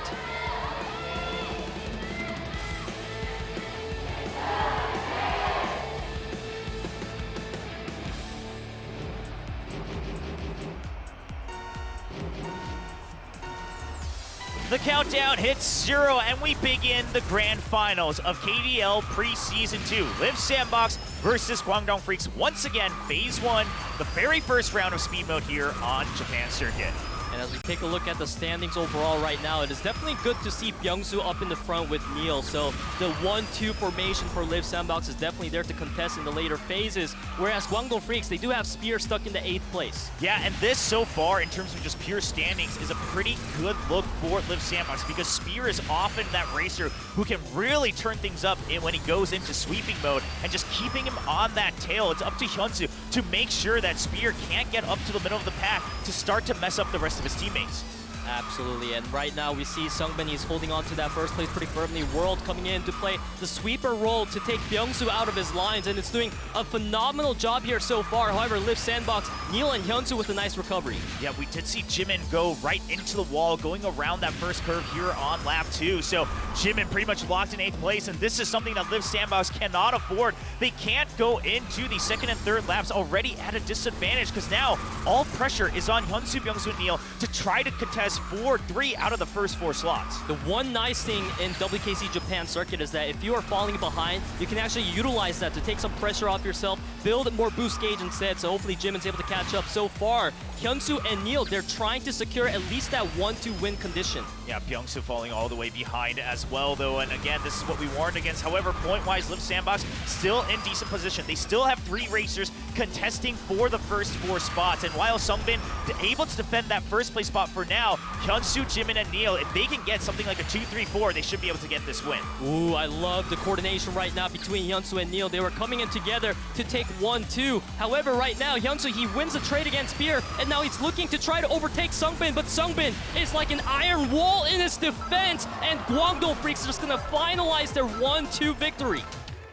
S1: The countdown hits 0, and we begin the grand finals of KDL Preseason 2. Liiv SANDBOX versus KWANGDONGFREECS. Once again, Phase 1, the very first round of speed mode here on Japan Circuit.
S2: And as we take a look at the standings overall right now, it is definitely good to see Byungsu up in the front with Neil. So the 1-2 formation for Liiv SANDBOX is definitely there to contest in the later phases. Whereas KWANGDONGFREECS, they do have Spear stuck in the 8th place.
S1: Yeah, and this so far, in terms of just pure standings, is a pretty good look for Liiv SANDBOX because Spear is often that racer who can really turn things up when he goes into sweeping mode, and just keeping him on that tail. It's up to Hyunsu to make sure that Spear can't get up to the middle of the pack to start to mess up the rest of his teammates.
S2: Absolutely, and right now we see Sungbin is holding on to that first place pretty firmly. World coming in to play the sweeper role to take Byungsu out of his lines, and it's doing a phenomenal job here so far. However, Liiv SANDBOX, Neil and Hyunsu with a nice recovery.
S1: Yeah, we did see Jimin go right into the wall, going around that first curve here on lap 2. So Jimin pretty much locked in 8th place, and this is something that Liiv SANDBOX cannot afford. They can't go into the 2nd and 3rd laps already at a disadvantage, because now all pressure is on Hyunsu, Byungsu, and Neil to try to contest 3 out of the first 4 slots.
S2: The one nice thing in WKC Japan Circuit is that if you are falling behind, you can actually utilize that to take some pressure off yourself, build more boost gauge instead, so hopefully Jimin's able to catch up. So far, Hyunsu and Neil, they're trying to secure at least that 1-2 win condition.
S1: Yeah, Byungsu falling all the way behind as well, though, and again, this is what we warned against. However, point-wise, Liiv SANDBOX still in decent position. They still have 3 racers contesting for the first 4 spots, and while Sungbin able to defend that first place spot for now, Hyunsu, Jimin, and Neil, if they can get something like a 2-3-4, they should be able to get this win.
S2: Ooh, I love the coordination right now between Hyunsu and Neil. They were coming in together to take 1-2. However, right now, Hyunsu, he wins the trade against Spear, and now he's looking to try to overtake Sungbin, but Sungbin is like an iron wall in his defense, and KWANGDONGFREECS are just gonna finalize their 1-2 victory.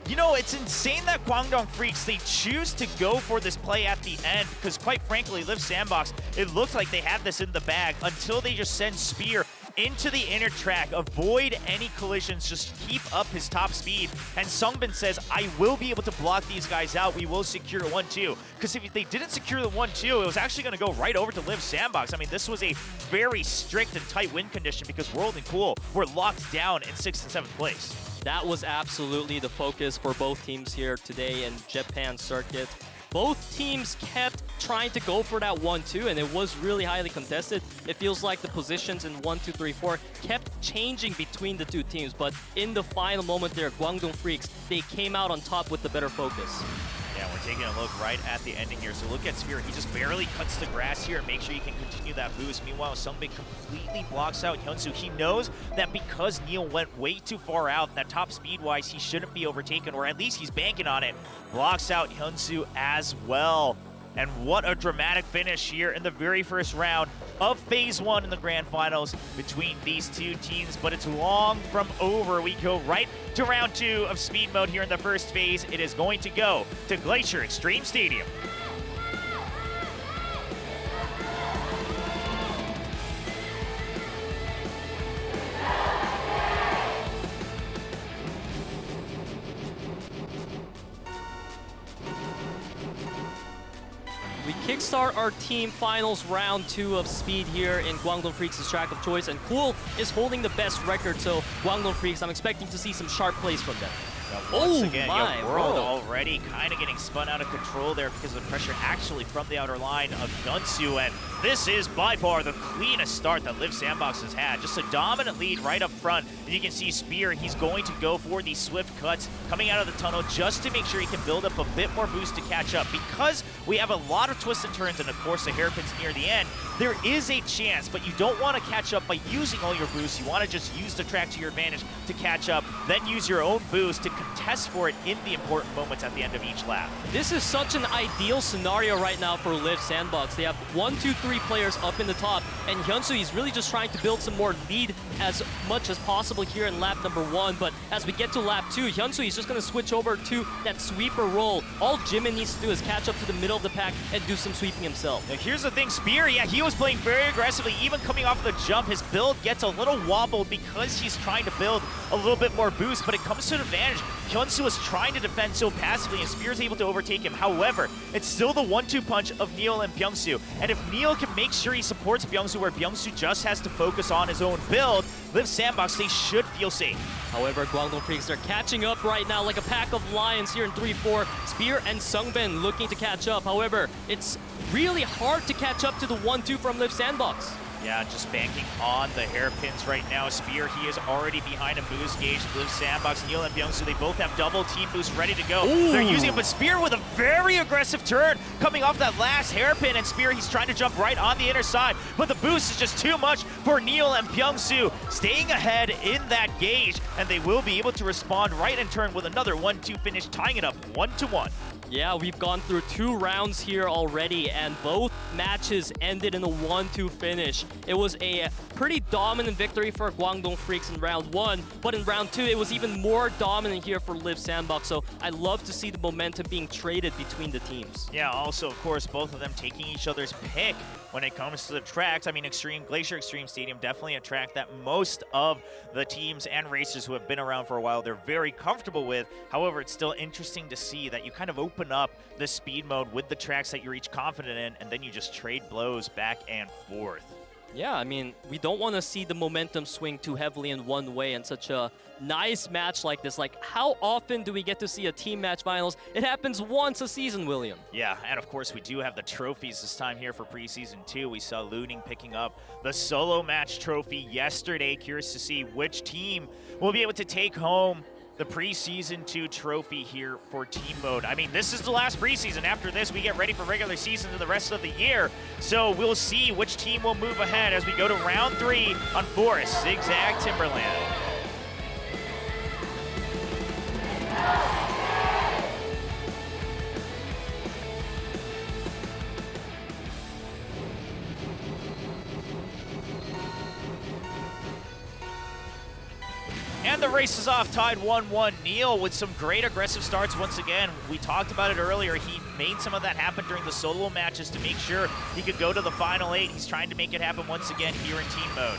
S1: You know, it's insane that KWANGDONGFREECS, they choose to go for this play at the end, because quite frankly, Liiv SANDBOX, it looks like they had this in the bag until they just send Spear into the inner track, avoid any collisions, just keep up his top speed. And Sungbin says, I will be able to block these guys out. We will secure 1-2. Because if they didn't secure the 1-2, it was actually going to go right over to Liiv SANDBOX. I mean, this was a very strict and tight win condition because World and Cool were locked down in 6th and 7th place.
S2: That was absolutely the focus for both teams here today in Japan Circuit. Both teams kept trying to go for that 1-2, and it was really highly contested. It feels like the positions in 1, 2, 3, 4 kept changing between the 2 teams, but in the final moment there, KWANGDONGFREECS, they came out on top with the better focus.
S1: Yeah, we're taking a look right at the ending here. So look at Spear. He just barely cuts the grass here and make sure he can continue that boost. Meanwhile, Sungbin completely blocks out Hyunsu. He knows that because Neil went way too far out, that top speed-wise, he shouldn't be overtaken, or at least he's banking on it. Blocks out Hyunsu as well. And what a dramatic finish here in the very first round of Phase 1 in the Grand Finals between these 2 teams. But it's long from over. We go right to round 2 of Speed Mode here in the first phase. It is going to go to Glacier Extreme Stadium.
S2: We kickstart our team finals round 2 of speed here in KWANGDONGFREECS' track of choice, and Cool is holding the best record, so KWANGDONGFREECS, I'm expecting to see some sharp plays from them.
S1: Now, once again, World already kind of getting spun out of control there because of the pressure actually from the outer line of Hyunsu, and this is by far the cleanest start that Liiv SANDBOX has had. Just a dominant lead right up front. And you can see Spear, he's going to go for these swift cuts coming out of the tunnel just to make sure he can build up a bit more boost to catch up. Because we have a lot of twists and turns and of course the hairpins near the end, there is a chance, but you don't want to catch up by using all your boosts. You want to just use the track to your advantage to catch up, then use your own boost to contest for it in the important moments at the end of each lap.
S2: This is such an ideal scenario right now for Liiv SANDBOX. They have 1, 2, 3 players up in the top, and Hyunsu, he's really just trying to build some more lead as much as possible here in lap number 1, but as we get to lap 2, Hyunsu, he's just going to switch over to that sweeper role. All Jimin needs to do is catch up to the middle of the pack and do some sweeping himself.
S1: Now here's the thing, Spear, yeah, he was playing very aggressively, even coming off the jump. His build gets a little wobbled because he's trying to build a little bit more boost, but it comes to an advantage. Hyunsu was trying to defend so passive aggressively, and Spear is able to overtake him. However, it's still the 1-2 punch of Neil and Byungsu. And if Neil can make sure he supports Byungsu, where Byungsu just has to focus on his own build, Liiv SANDBOX, they should feel safe.
S2: However, Guangdong Freaks are catching up right now like a pack of lions here in 3-4. Spear and Sungbin looking to catch up. However, it's really hard to catch up to the 1-2 from Liiv SANDBOX.
S1: Yeah, just banking on the hairpins right now. Spear, he is already behind a boost gauge. Liiv SANDBOX, Neil and Byungsu, they both have double team boost ready to go.
S2: Ooh.
S1: They're using it, but Spear with a very aggressive turn coming off that last hairpin, and Spear, he's trying to jump right on the inner side, but the boost is just too much for Neil and Byungsu, staying ahead in that gauge, and they will be able to respond right in turn with another 1-2 finish, tying it up 1-1.
S2: Yeah, we've gone through 2 rounds here already, and both matches ended in a 1-2 finish. It was a pretty dominant victory for Guangdong Freaks in round 1, but in round 2, it was even more dominant here for Liiv SANDBOX, so I love to see the momentum being traded between the teams.
S1: Yeah, also, of course, both of them taking each other's pick when it comes to the tracks. I mean, Glacier Extreme Stadium, definitely a track that most of the teams and racers who have been around for a while, they're very comfortable with. However, it's still interesting to see that you kind of open up the speed mode with the tracks that you're each confident in, and then you just trade blows back and forth.
S2: Yeah, I mean, we don't want to see the momentum swing too heavily in one way in such a nice match like this. Like, how often do we get to see a team match finals? It happens once a season, William.
S1: Yeah, and of course we do have the trophies this time here for preseason 2. We saw Looning picking up the solo match trophy yesterday. Curious to see which team will be able to take home the preseason 2 trophy here for team mode. I mean, this is the last preseason. After this, we get ready for regular season to the rest of the year. So we'll see which team will move ahead as we go to round 3 on Forest Zigzag Timberland. And the race is off, tied 1-1. Neil with some great aggressive starts once again. We talked about it earlier. He made some of that happen during the solo matches to make sure he could go to the final 8. He's trying to make it happen once again here in team mode.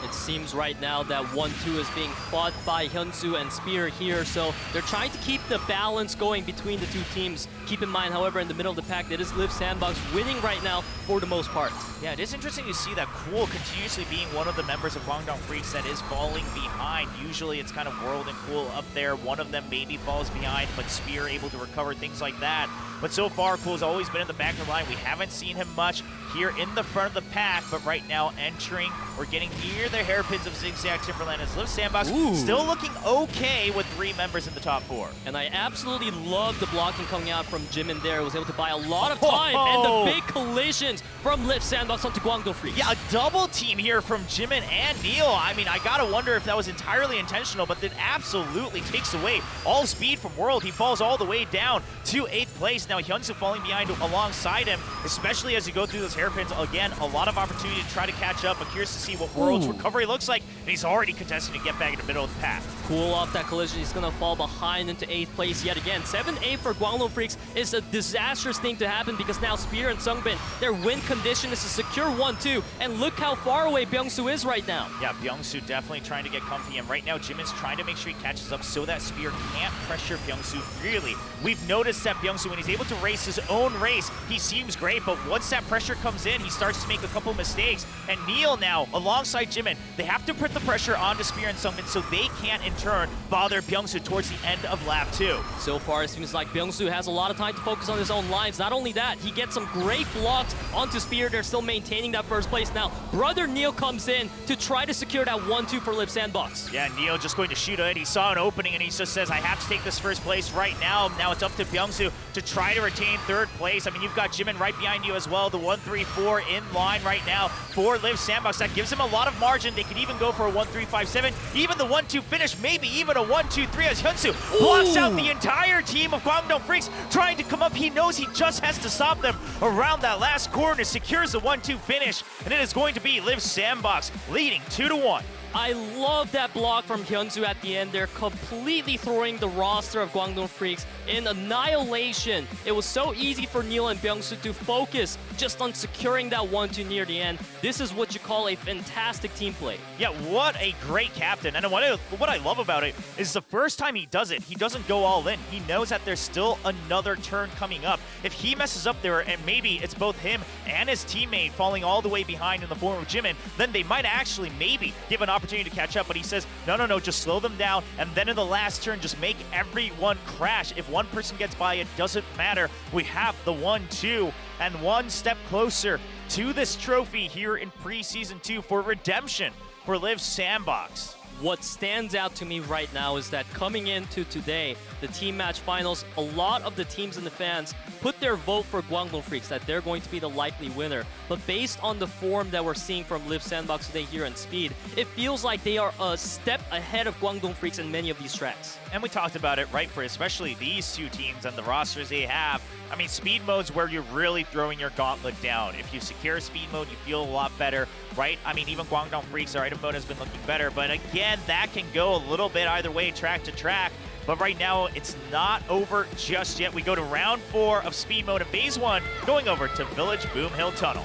S2: It seems right now that 1-2 is being fought by Hyunsu and Spear here, so they're trying to keep the balance going between the 2 teams. Keep in mind, however, in the middle of the pack, it is Liiv SANDBOX winning right now for the most part.
S1: Yeah, it is interesting to see that Cool continuously being one of the members of KWANGDONG FREECS that is falling behind. Usually it's kind of World and Cool up there. One of them maybe falls behind, but Spear able to recover, things like that. But so far, Cool's always been in the back of the line. We haven't seen him much here in the front of the pack, but right now entering or getting near the hairpins of Zigzag Timberland as Liiv SANDBOX still looking okay with 3 members in the top 4.
S2: And I absolutely love the blocking coming out from Jimin there. Was able to buy a lot of time, and the big collisions from Liiv SANDBOX onto Guangdong Freaks.
S1: Yeah, a double team here from Jimin and Neil. I mean, I gotta wonder if that was entirely intentional, but that absolutely takes away all speed from World. He falls all the way down to 8th place. Now Hyunsu falling behind alongside him, especially as you go through those hairpins. Again, a lot of opportunity to try to catch up, but curious to see what World's recovery looks like, and he's already contesting to get back in the middle of the pack.
S2: Cool off that collision, he's gonna fall behind into 8th place yet again. 7-8 for Guangdong Freaks is a disastrous thing to happen because now Spear and Sungbin, their win condition is to secure 1-2, and look how far away Byungsu is right now.
S1: Yeah, Byungsu definitely trying to get comfy, and right now Jimin's trying to make sure he catches up so that Spear can't pressure Byungsu really. We've noticed that Byungsu, when he's able to race his own race, he seems great, but once that pressure comes in, he starts to make a couple mistakes. And Neil now, alongside Jimin, they have to put the pressure onto Spear and Sungbin so they can't, in turn, bother Byungsu towards the end of lap 2.
S2: So far, it seems like Byungsu has a lot of time to focus on his own lines. Not only that, he gets some great blocks onto Spear. They're still maintaining that first place. Now, brother Neil comes in to try to secure that 1-2 for Liiv SANDBOX.
S1: Yeah, Neil just going to shoot it. He saw an opening, and he just says, I have to take this first place right now. Now it's up to Byungsu to try to retain 3rd place. I mean, you've got Jimin right behind you as well. The 1-3-4 in line right now for Liiv SANDBOX. That gives him a lot of margin. They could even go for a 1-3-5-7. Even the 1-2 finish, maybe even a 1-2-3 as Hyunsu blocks out the entire team of KWANGDONG FREECS trying to come up. He knows he just has to stop them around that last corner, secures the 1-2 finish, and it is going to be Liiv SANDBOX leading 2-1.
S2: I love that block from Hyunsu at the end. They're completely throwing the roster of Kwangdong Freaks in annihilation. It was so easy for Neil and Byung-Soo to focus just on securing that 1-2 near the end. This is what you call a fantastic team play.
S1: Yeah, what a great captain. And what I love about it is the first time he does it, he doesn't go all in. He knows that there's still another turn coming up. If he messes up there, and maybe it's both him and his teammate falling all the way behind in the form of Jimin, then they might actually maybe give an opportunity to catch up. But he says, no, just slow them down. And then in the last turn, just make everyone crash. If one person gets by, it doesn't matter. We have the 1-2 and one step closer to this trophy here in Preseason 2 for redemption for Liiv SANDBOX.
S2: What stands out to me right now is that coming into today, the team match finals, a lot of the teams and the fans put their vote for Kwangdong Freaks, that they're going to be the likely winner. But based on the form that we're seeing from Liiv SANDBOX today here in Speed, it feels like they are a step ahead of Kwangdong Freaks in many of these tracks.
S1: And we talked about it, right, for especially these two teams and the rosters they have. I mean, speed mode's where you're really throwing your gauntlet down. If you secure speed mode, you feel a lot better, right? I mean, even Kwangdong Freaks, their item mode has been looking better. But again, that can go a little bit either way, track to track. But right now, it's not over just yet. We go to round 4 of speed mode in Phase 1, going over to Village Boom Hill Tunnel.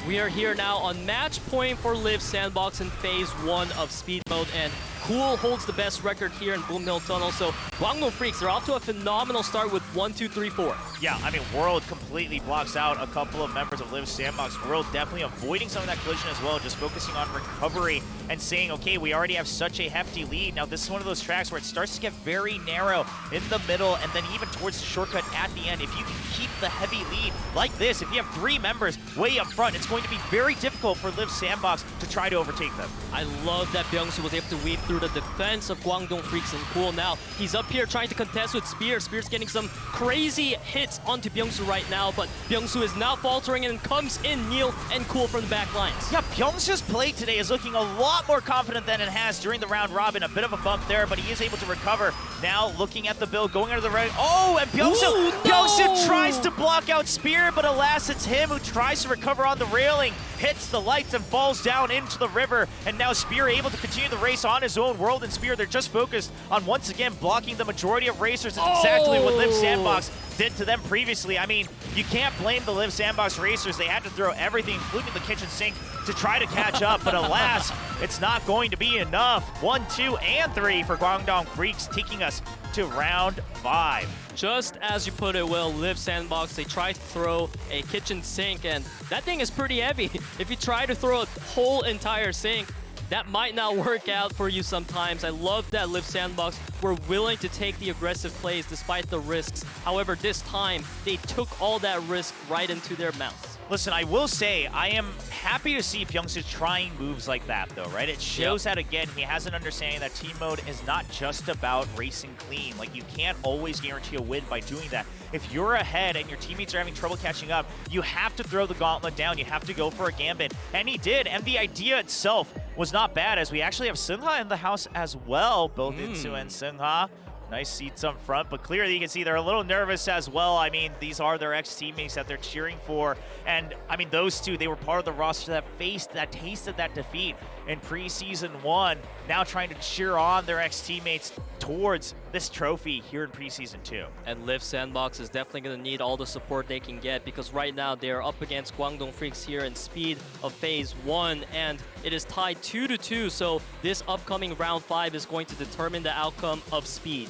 S2: We are here now on match point for Liiv SANDBOX in Phase 1 of Speed Mode, and Cool holds the best record here in Boom Hill Tunnel. So Kwangdong Freaks, they're off to a phenomenal start with 1, 2, 3, 4.
S1: Yeah, I mean, World completely blocks out a couple of members of Liiv SANDBOX. World definitely avoiding some of that collision as well, just focusing on recovery and saying, okay, we already have such a hefty lead. Now, this is one of those tracks where it starts to get very narrow in the middle and then even towards the shortcut at the end. If you can keep the heavy lead like this, if you have 3 members way up front, it's going to be very difficult for Liiv SANDBOX to try to overtake them.
S2: I love that Byung-Soo was able to weave through the defense of Kwangdong Freaks and Cool. Now, he's up here trying to contest with Spear. Spear's getting some crazy hits onto Byung-Soo right now, but Byung-Soo is now faltering and comes in Neil and Cool from the back lines.
S1: Yeah, Byung-Soo's play today is looking a lot more confident than it has during the round robin. A bit of a bump there, but he is able to recover. Now looking at the build, going under the right. Oh, and Byung-Soo tries to block out Spear, but alas, it's him who tries to recover on the railing, hits the lights and falls down into the river. And now Spear able to continue the race on his own. World and Spear, they're just focused on once again blocking the majority of racers. It's exactly what Liiv SANDBOX did to them previously. I mean, you can't blame the Liiv SANDBOX racers. They had to throw everything, including the kitchen sink, to try to catch up. But alas, it's not going to be enough. 1, 2, and 3 for Kwangdong Freaks, taking us to round 5.
S2: Just as you put it, Will, Liiv SANDBOX, they tried to throw a kitchen sink, and that thing is pretty heavy. If you try to throw a whole entire sink, that might not work out for you sometimes. I love that Liiv SANDBOX were willing to take the aggressive plays despite the risks. However, this time, they took all that risk right into their mouths.
S1: Listen, I will say, I am happy to see Byung-Soo trying moves like that, though, right? It shows that, again, he has an understanding that team mode is not just about racing clean. Like, you can't always guarantee a win by doing that. If you're ahead and your teammates are having trouble catching up, you have to throw the gauntlet down. You have to go for a gambit. And he did, and the idea itself was not bad, as we actually have Seungha in the house as well. Both Insu and Seungha. Nice seats up front, but clearly you can see they're a little nervous as well. I mean, these are their ex-teammates that they're cheering for. And, I mean, those two, they were part of the roster that tasted that defeat in Preseason 1, now trying to cheer on their ex-teammates towards this trophy here in Preseason 2.
S2: And Liiv SANDBOX is definitely going to need all the support they can get, because right now they are up against Kwangdong Freaks here in Speed of Phase 1, and it is tied 2-2, so this upcoming round 5 is going to determine the outcome of Speed.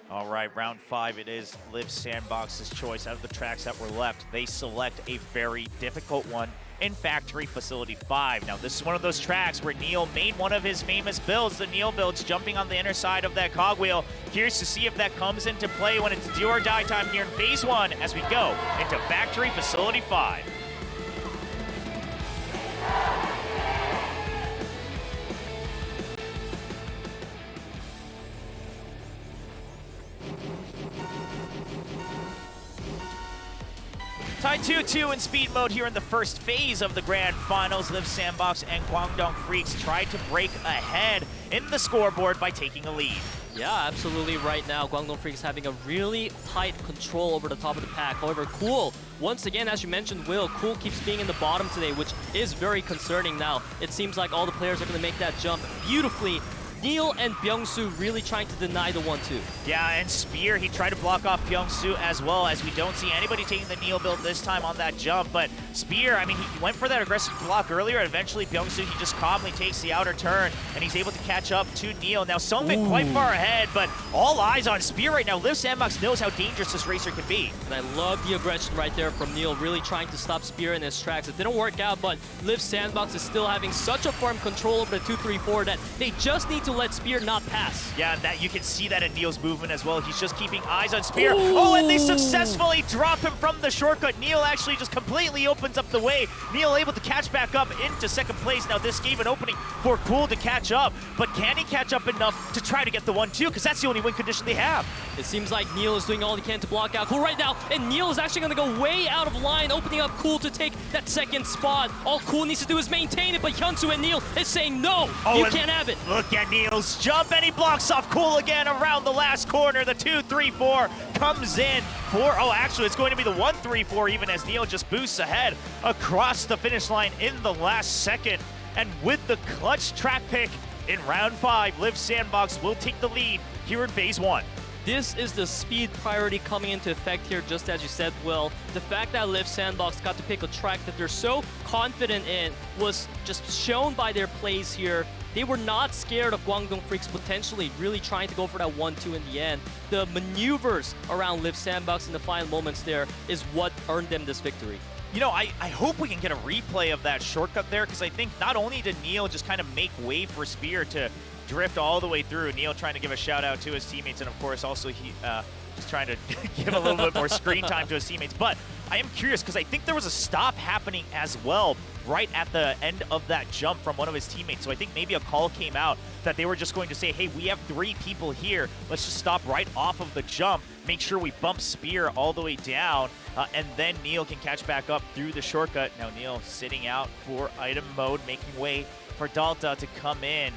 S1: All right, round 5, it is Liiv SANDBOX's choice. Out of the tracks that were left, they select a very difficult one in Factory Facility 5. Now, this is one of those tracks where Neil made one of his famous builds, the Neil builds, jumping on the inner side of that cogwheel. Curious to see if that comes into play when it's do or die time here in Phase 1 as we go into Factory Facility 5. Tied 2-2 in speed mode here in the first phase of the grand finals. Liiv SANDBOX and Kwangdong Freaks tried to break ahead in the scoreboard by taking a lead.
S2: Yeah, absolutely. Right now, Guangdong Freaks having a really tight control over the top of the pack. However, Cool, once again, as you mentioned, Will, Cool keeps being in the bottom today, which is very concerning now. It seems like all the players are going to make that jump beautifully. Neil and Byung-Soo really trying to deny the 1-2.
S1: Yeah, and Spear, he tried to block off Byung-Soo as well, as we don't see anybody taking the Neil build this time on that jump. But Spear, I mean, he went for that aggressive block earlier, and eventually Byung-Soo, he just calmly takes the outer turn, and he's able to catch up to Neil. Now, Sungmin quite far ahead, but all eyes on Spear right now. Liiv SANDBOX knows how dangerous this racer can be.
S2: And I love the aggression right there from Neil, really trying to stop Spear in his tracks. It didn't work out, but Liiv SANDBOX is still having such a firm control over the 2-3-4 that they just need to let Spear not pass.
S1: Yeah, that you can see that in Neil's movement as well. He's just keeping eyes on Spear. Oh, and they successfully drop him from the shortcut. Neil actually just completely opens up the way. Neil able to catch back up into second place. Now this gave an opening for Cool to catch up, but can he catch up enough to try to get the 1-2? Because that's the only win condition they have.
S2: It seems like Neil is doing all he can to block out Cool right now, and Neil is actually going to go way out of line, opening up Cool to take that second spot. All Cool needs to do is maintain it, but Hyunsoo and Neil is saying no, you can't have it.
S1: Look at Neil's jump, and he blocks off Cool again around the last corner. The 2-3-4 comes in for, oh, actually, it's going to be the 1-3-4 even as Neil just boosts ahead across the finish line in the last second. And with the clutch track pick in round 5, Liiv SANDBOX will take the lead here in Phase 1.
S2: This is the speed priority coming into effect here, just as you said, Will. The fact that Liiv SANDBOX got to pick a track that they're so confident in was just shown by their plays here. They were not scared of Guangdong Freaks potentially really trying to go for that 1-2 in the end. The maneuvers around Liiv SANDBOX in the final moments there is what earned them this victory.
S1: You know, I hope we can get a replay of that shortcut there, because I think not only did Neil just kind of make way for Spear to drift all the way through, Neil trying to give a shout out to his teammates, and of course also he just trying to give a little bit more screen time to his teammates. But I am curious, because I think there was a stop happening as well right at the end of that jump from one of his teammates. So I think maybe a call came out that they were just going to say, hey, we have 3 people here. Let's just stop right off of the jump, make sure we bump Spear all the way down, and then Neil can catch back up through the shortcut. Now Neil sitting out for item mode, making way for Dalta to come in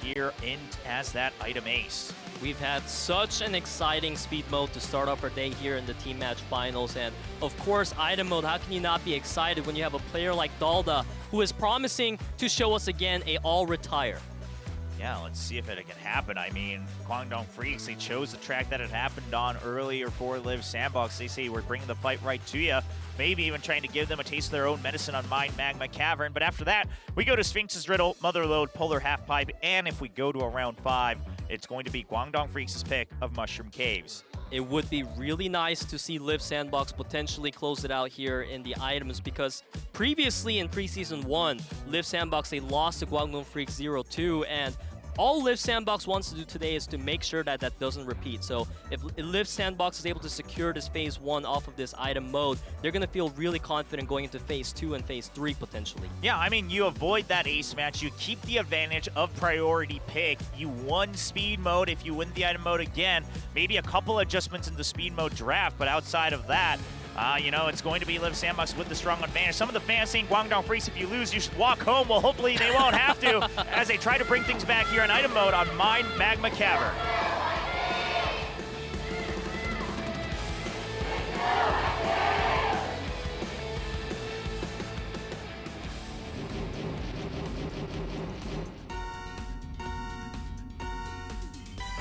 S1: here in as that item ace.
S2: We've had such an exciting speed mode to start off our day here in the team match finals, and of course item mode, how can you not be excited when you have a player like Dalda who is promising to show us again a all retire?
S1: Yeah, let's see if it can happen. I mean, Kwangdong Freaks, they chose the track that it happened on earlier for Liiv SANDBOX. They say we're bringing the fight right to you. Maybe even trying to give them a taste of their own medicine on Mine Magma Cavern. But after that, we go to Sphinx's Riddle, Motherlode, Polar Halfpipe, and if we go to a round 5, it's going to be Kwangdong Freaks' pick of Mushroom Caves.
S2: It would be really nice to see Liiv SANDBOX potentially close it out here in the items, because previously in Preseason 1, Liiv SANDBOX, they lost to Guangdong Freaks 0-2, and all Liiv SANDBOX wants to do today is to make sure that that doesn't repeat. So if Liiv SANDBOX is able to secure this Phase 1 off of this item mode, they're going to feel really confident going into Phase 2 and Phase 3 potentially.
S1: Yeah, I mean, you avoid that ace match. You keep the advantage of priority pick. You won speed mode. If you win the item mode again, maybe a couple adjustments in the speed mode draft, but outside of that, you know, it's going to be Liiv SANDBOX with the strong advantage. Some of the fans saying, Guangdong Freaks, if you lose, you should walk home. Well, hopefully they won't have to as they try to bring things back here in item mode on Mine Magma Cavern.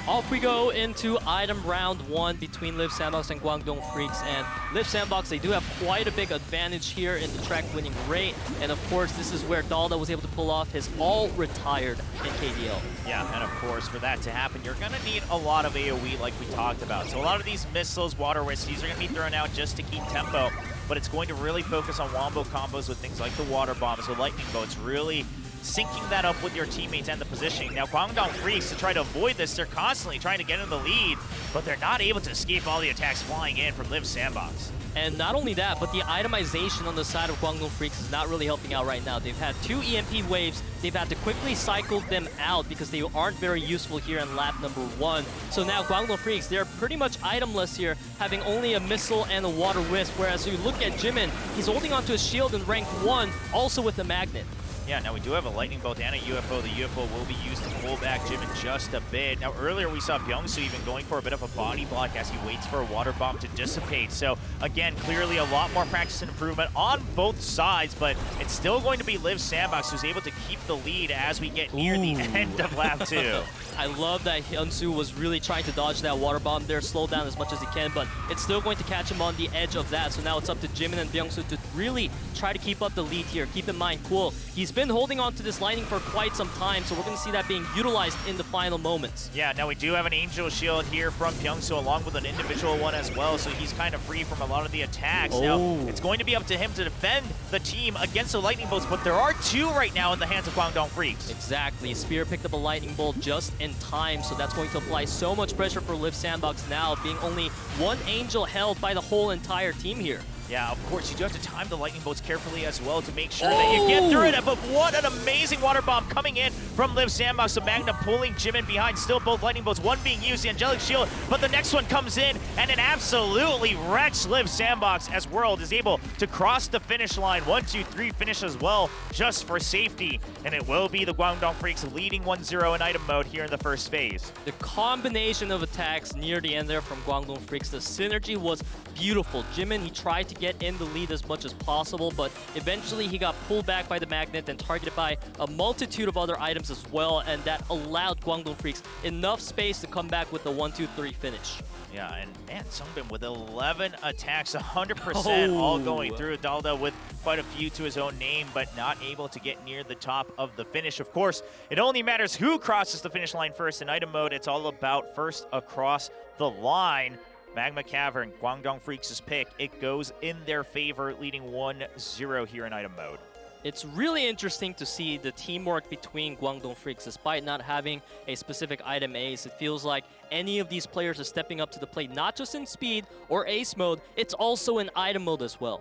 S2: Off we go into item round 1 between Liiv SANDBOX and Guangdong Freaks. And Liiv SANDBOX, they do have quite a big advantage here in the track winning rate. And of course, this is where Dalda was able to pull off his all retired in KDL.
S1: Yeah, and of course, for that to happen, you're going to need a lot of AoE like we talked about. So a lot of these missiles, water whisties are going to be thrown out just to keep tempo. But it's going to really focus on wombo combos with things like the water bombs, the lightning bolts, really syncing that up with your teammates and the positioning. Now, Guangdong Freaks, to try to avoid this, they're constantly trying to get in the lead, but they're not able to escape all the attacks flying in from Liiv SANDBOX.
S2: And not only that, but the itemization on the side of Guangdong Freaks is not really helping out right now. They've had 2 EMP waves. They've had to quickly cycle them out because they aren't very useful here in lap number 1. So now Guangdong Freaks, they're pretty much itemless here, having only a missile and a water wisp, whereas you look at Jimin, he's holding onto a shield in rank 1, also with the magnet.
S1: Yeah, now we do have a Lightning Bolt and a UFO. The UFO will be used to pull back Jim in just a bit. Now, earlier we saw Byung-Soo even going for a bit of a body block as he waits for a water bomb to dissipate. So, again, clearly a lot more practice and improvement on both sides, but it's still going to be Liiv SANDBOX who's able to keep the lead as we get near the end of lap 2.
S2: I love that Hyun-Soo was really trying to dodge that water bomb there, slow down as much as he can, but it's still going to catch him on the edge of that. So now it's up to Jimin and Byung-Soo to really try to keep up the lead here. Keep in mind, Cool, he's been holding on to this Lightning for quite some time, so we're going to see that being utilized in the final moments.
S1: Yeah, now we do have an Angel Shield here from Byung-Soo along with an individual one as well, so he's kind of free from a lot of the attacks. Now, it's going to be up to him to defend the team against the Lightning Bolts, but there are 2 right now in the hands of KWANGDONGFREECS.
S2: Exactly. Spear picked up a Lightning Bolt just in time, so that's going to apply so much pressure for Liiv SANDBOX now, being only 1 Angel held by the whole entire team here.
S1: Yeah, of course, you do have to time the Lightning Bolts carefully as well to make sure that you get through it. But what an amazing water bomb coming in from Liiv SANDBOX. So Magna pulling Jim in behind. Still both Lightning Bolts, one being used, the Angelic Shield, but the next one comes in and it absolutely wrecks Liiv SANDBOX as World is able to cross the finish line. 1, 2, 3 finish as well, just for safety. And it will be the KWANGDONGFREECS leading 1-0 in item mode here in the first phase.
S2: The combination of attacks near the end there from KWANGDONGFREECS, the synergy was beautiful. Jimin, he tried to get in the lead as much as possible, but eventually he got pulled back by the magnet and targeted by a multitude of other items as well, and that allowed KWANGDONGFREECS enough space to come back with the 1-2-3 finish.
S1: Yeah, and man, Sungbin with 11 attacks, 100% all going through. Dalda with quite a few to his own name, but not able to get near the top of the finish. Of course, it only matters who crosses the finish line first. In item mode, it's all about first across the line. Magma Cavern, KWANGDONGFREECS' pick. It goes in their favor, leading 1-0 here in item mode.
S2: It's really interesting to see the teamwork between KWANGDONGFREECS. Despite not having a specific item ace, it feels like any of these players are stepping up to the plate, not just in speed or ace mode, it's also in item mode as well.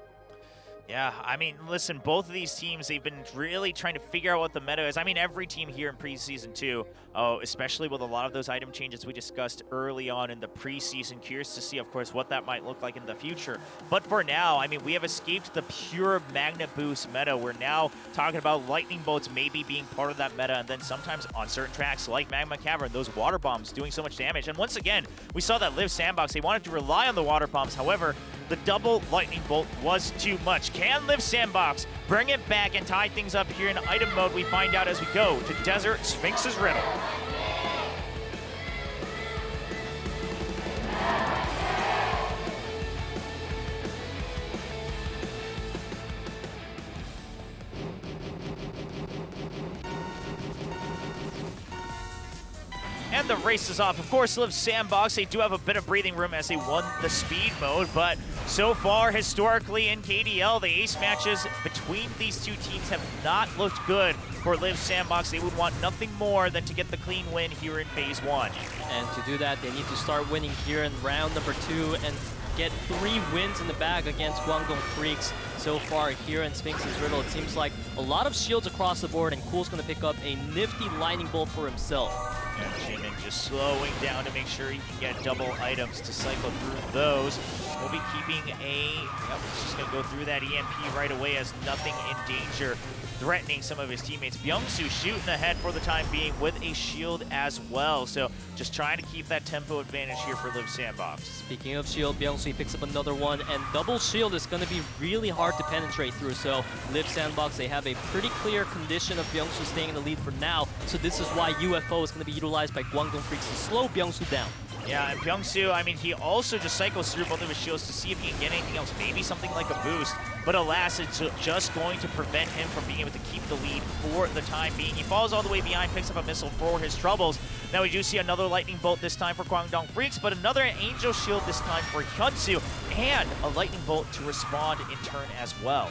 S1: Yeah, I mean, listen, both of these teams, they've been really trying to figure out what the meta is. I mean, every team here in preseason too, especially with a lot of those item changes we discussed early on in the preseason. Curious to see, of course, what that might look like in the future. But for now, I mean, we have escaped the pure Magna Boost meta. We're now talking about Lightning Bolts maybe being part of that meta, and then sometimes on certain tracks like Magma Cavern, those water bombs doing so much damage. And once again, we saw that Liiv SANDBOX, they wanted to rely on the water bombs. However, the double Lightning Bolt was too much. Can Liiv SANDBOX bring it back and tie things up here in item mode? We find out as we go to Desert Sphinx's Riddle. And the race is off. Of course, Liiv SANDBOX, they do have a bit of breathing room as they won the speed mode, but so far, historically in KDL, the ace matches between these two teams have not looked good for Liiv SANDBOX. They would want nothing more than to get the clean win here in Phase 1.
S2: And to do that, they need to start winning here in round number 2 and get 3 wins in the bag against KWANGDONGFREECS. So far here in Sphinx's Riddle, it seems like a lot of shields across the board, and Cool's going to pick up a nifty Lightning Bolt for himself.
S1: And Jimin just slowing down to make sure he can get double items to cycle through those. We'll be keeping he's just going to go through that EMP right away as nothing in danger, threatening some of his teammates. Byung-Soo shooting ahead for the time being with a shield as well. So just trying to keep that tempo advantage here for Liiv SANDBOX.
S2: Speaking of shield, Byung-Soo picks up another one, and double shield is going to be really hard to penetrate through. So Liiv SANDBOX, they have a pretty clear condition of Byung-Soo staying in the lead for now. So this is why UFO is going to be utilized by KWANGDONGFREECS to slow Byung-Soo down.
S1: Yeah, and Byung-Soo, I mean, he also just cycles through both of his shields to see if he can get anything else, maybe something like a boost. But alas, it's just going to prevent him from being able to keep the lead for the time being. He falls all the way behind, picks up a missile for his troubles. Now we do see another Lightning Bolt this time for KWANGDONGFREECS, but another Angel Shield this time for Hyun-Soo, and a Lightning Bolt to respond in turn as well.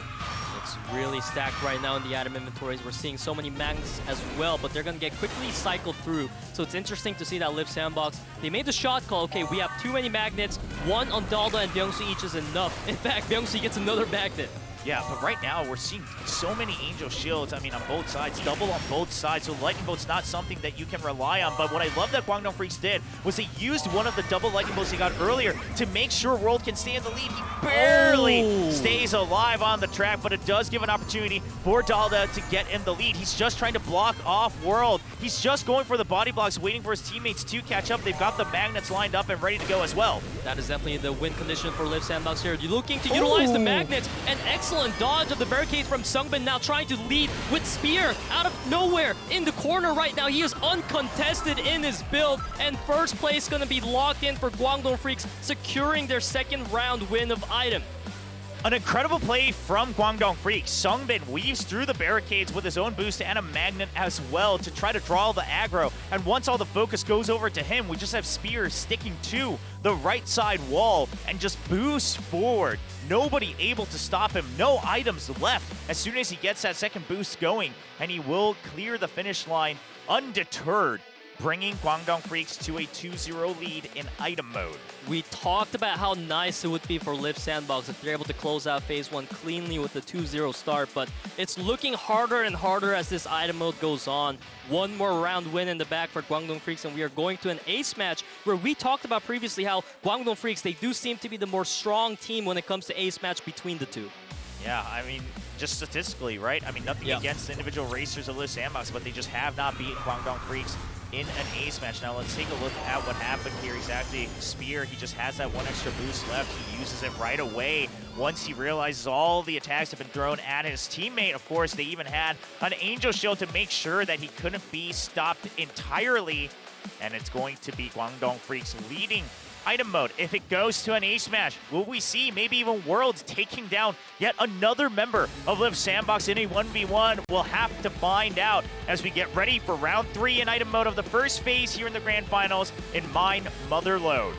S2: It's really stacked right now in the item inventories. We're seeing so many magnets as well, but they're going to get quickly cycled through. So it's interesting to see that Liiv SANDBOX, they made the shot call. Okay, we have too many magnets. One on Dalda and Byung-Soo each is enough. In fact, Byung-Soo gets another magnet.
S1: Yeah, but right now we're seeing so many Angel Shields, I mean, on both sides, double on both sides, so Lightning Bolt's not something that you can rely on. But what I love that KWANGDONGFREECS did was they used one of the double Lightning Bolts he got earlier to make sure World can stay in the lead. He barely stays is alive on the track, but it does give an opportunity for Dalda to get in the lead. He's just trying to block off World. He's just going for the body blocks, waiting for his teammates to catch up. They've got the magnets lined up and ready to go as well.
S2: That is definitely the win condition for Liiv SANDBOX here. You're looking to utilize the magnets. An excellent dodge of the barricades from Sungbin, now trying to lead with Spear out of nowhere in the corner right now. He is uncontested in his build, and first place going to be locked in for Guangdong Freaks, securing their second round win of Item.
S1: An incredible play from Guangdong Freaks. Sungbin weaves through the barricades with his own boost and a magnet as well to try to draw the aggro. And once all the focus goes over to him, we just have Spear sticking to the right side wall and just boost forward. Nobody able to stop him. No items left as soon as he gets that second boost going. And he will clear the finish line undeterred, bringing Guangdong Freaks to a 2-0 lead in item mode.
S2: We talked about how nice it would be for Liiv SANDBOX if they're able to close out Phase 1 cleanly with the 2-0 start, but it's looking harder and harder as this item mode goes on. One more round win in the back for Guangdong Freaks, and we are going to an ace match where we talked about previously how Guangdong Freaks, they do seem to be the more strong team when it comes to ace match between the two.
S1: Yeah, I mean, just statistically, right? I mean, nothing against the individual racers of Liiv SANDBOX, but they just have not beaten Guangdong Freaks in an ace match. Now let's take a look at what happened here exactly. Spear, he just has that one extra boost left. He uses it right away once he realizes all the attacks have been thrown at his teammate. Of course, they even had an Angel Shield to make sure that he couldn't be stopped entirely. And it's going to be Guangdong Freaks leading item mode. If it goes to an ace match, will we see maybe even Worlds taking down yet another member of Liiv SANDBOX in a 1v1? We'll have to find out as we get ready for round 3 in item mode of the first phase here in the grand finals in Mine Motherlode.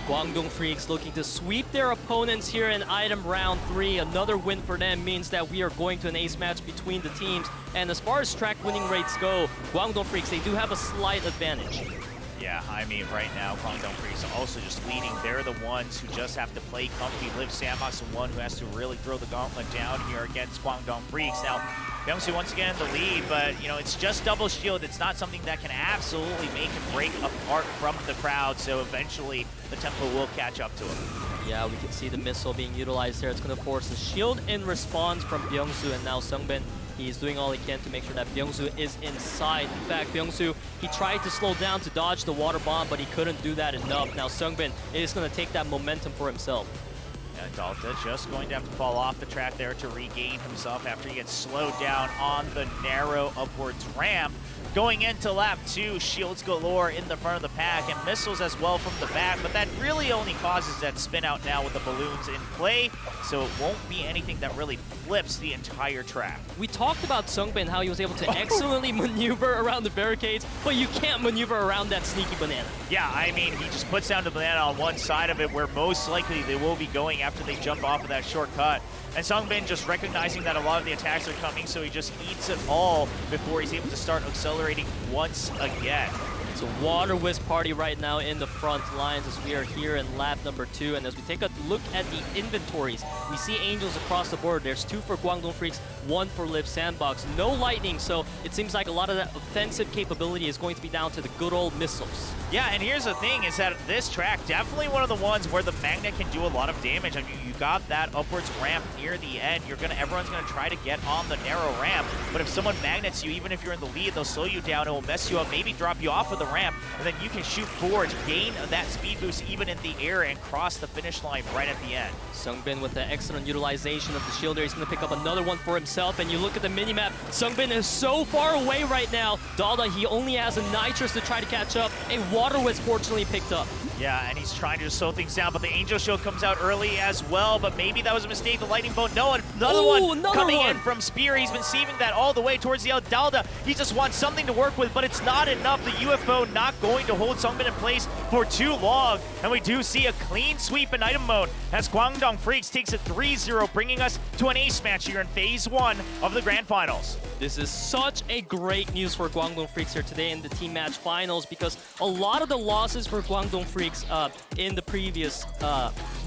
S2: Guangdong Freaks looking to sweep their opponents here in item round 3. Another win for them means that we are going to an ace match between the teams. And as far as track winning rates go, Guangdong Freaks, they do have a slight advantage.
S1: Yeah, I mean, right now, Guangdong Freaks are also just leading. They're the ones who just have to play comfy. Liiv SANDBOX, the one who has to really throw the gauntlet down here against Guangdong Freaks. Now, Byung-Soo once again in the lead, but, you know, it's just double shield. It's not something that can absolutely make him break apart from the crowd, so eventually the tempo will catch up to him.
S2: Yeah, we can see the missile being utilized there. It's going to force a shield in response from Byung-Soo, and now Sungbin, he's doing all he can to make sure that Byung-Soo is inside. In fact, Byung-Soo, he tried to slow down to dodge the water bomb, but he couldn't do that enough. Now Sungbin is going to take that momentum for himself.
S1: Dalta just going to have to fall off the track there to regain himself after he gets slowed down on the narrow upwards ramp. Going into lap 2, shields galore in the front of the pack and missiles as well from the back, but that really only causes that spin out now with the balloons in play, so it won't be anything that really flips the entire track.
S2: We talked about Sungbin, how he was able to excellently maneuver around the barricades, but you can't maneuver around that sneaky banana.
S1: Yeah, I mean, he just puts down the banana on one side of it where most likely they will be going after they jump off of that shortcut. And Sungbin just recognizing that a lot of the attacks are coming, so he just eats it all before he's able to start accelerating once again.
S2: It's a water whisk party right now in the front lines as we are here in lap number 2. And as we take a look at the inventories, we see Angels across the board. There's 2 for Guangdong Freaks, 1 for Liiv SANDBOX. No lightning, so it seems like a lot of that offensive capability is going to be down to the good old missiles.
S1: Yeah, and here's the thing, is that this track, definitely one of the ones where the magnet can do a lot of damage. I mean, you got that upwards ramp near the end. Everyone's gonna try to get on the narrow ramp, but if someone magnets you, even if you're in the lead, they'll slow you down, it will mess you up, maybe drop you off of the ramp, and then you can shoot forward, gain that speed boost even in the air, and cross the finish line right at the end.
S2: Sungbin with the excellent utilization of the shield there, he's gonna pick up another one for himself, and you look at the minimap, Sungbin is so far away right now. Dalda, he only has a nitrous to try to catch up. A water whisk fortunately picked up.
S1: Yeah, and he's trying to just slow things down, but the Angel Shield comes out early as well, but maybe that was a mistake. The Lightning Bolt, no, another one coming in from Spear. He's been saving that all the way towards the out. Dalda, he just wants something to work with, but it's not enough. The UFO not going to hold Sungbin in place for too long, and we do see a clean sweep in item mode as Guangdong Freaks takes it 3-0, bringing us to an ace match here in Phase 1 of the Grand Finals.
S2: This is such a great news for Guangdong Freaks here today in the team match finals, because a lot of the losses for Guangdong Freaks Freaks in the previous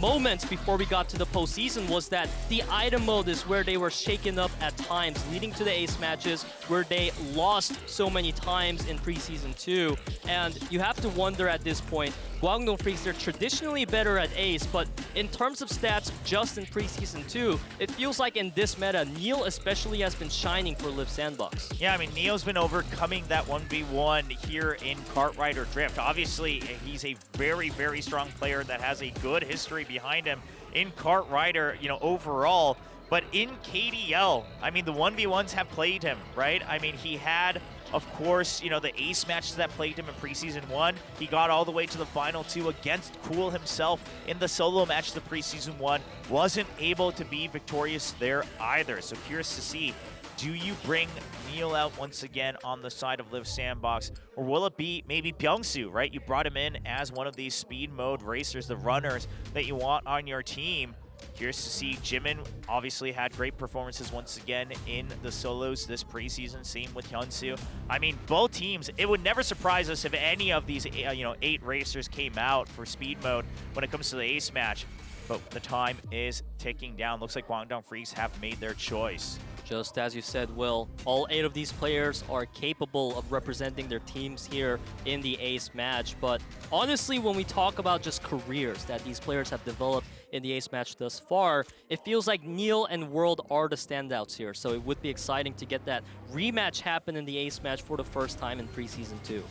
S2: moments before we got to the postseason was that the item mode is where they were shaken up at times, leading to the ace matches where they lost so many times in Preseason 2. And you have to wonder at this point, Guangdong Freaks, they're traditionally better at ace, but in terms of stats just in Preseason 2, it feels like in this meta, Neil especially has been shining for Liiv SANDBOX.
S1: Yeah, I mean, Neil's been overcoming that 1v1 here in Cartwright Drift. Obviously, he's a very, very strong player that has a good history behind him in Cartwright, you know, overall. But in KDL, I mean, the 1v1s have played him, right? I mean, he had, of course, you know, the ace matches that played him in Preseason 1. He got all the way to the Final 2 against Cool himself in the solo match the Preseason 1. Wasn't able to be victorious there either. So curious to see, do you bring Neil out once again on the side of Liiv SANDBOX? Or will it be maybe Byung-Soo, right? You brought him in as one of these speed mode racers, the runners that you want on your team. Curious to see. Jimin obviously had great performances once again in the solos this preseason. Same with Hyunsoo. I mean, both teams, it would never surprise us if any of these 8 racers came out for speed mode when it comes to the ace match. But the time is ticking down. Looks like Guangdong Freaks have made their choice.
S2: Just as you said, Will, all 8 of these players are capable of representing their teams here in the ace match. But honestly, when we talk about just careers that these players have developed in the ace match thus far, it feels like Neil and World are the standouts here. So it would be exciting to get that rematch happen in the ace match for the first time in Preseason 2.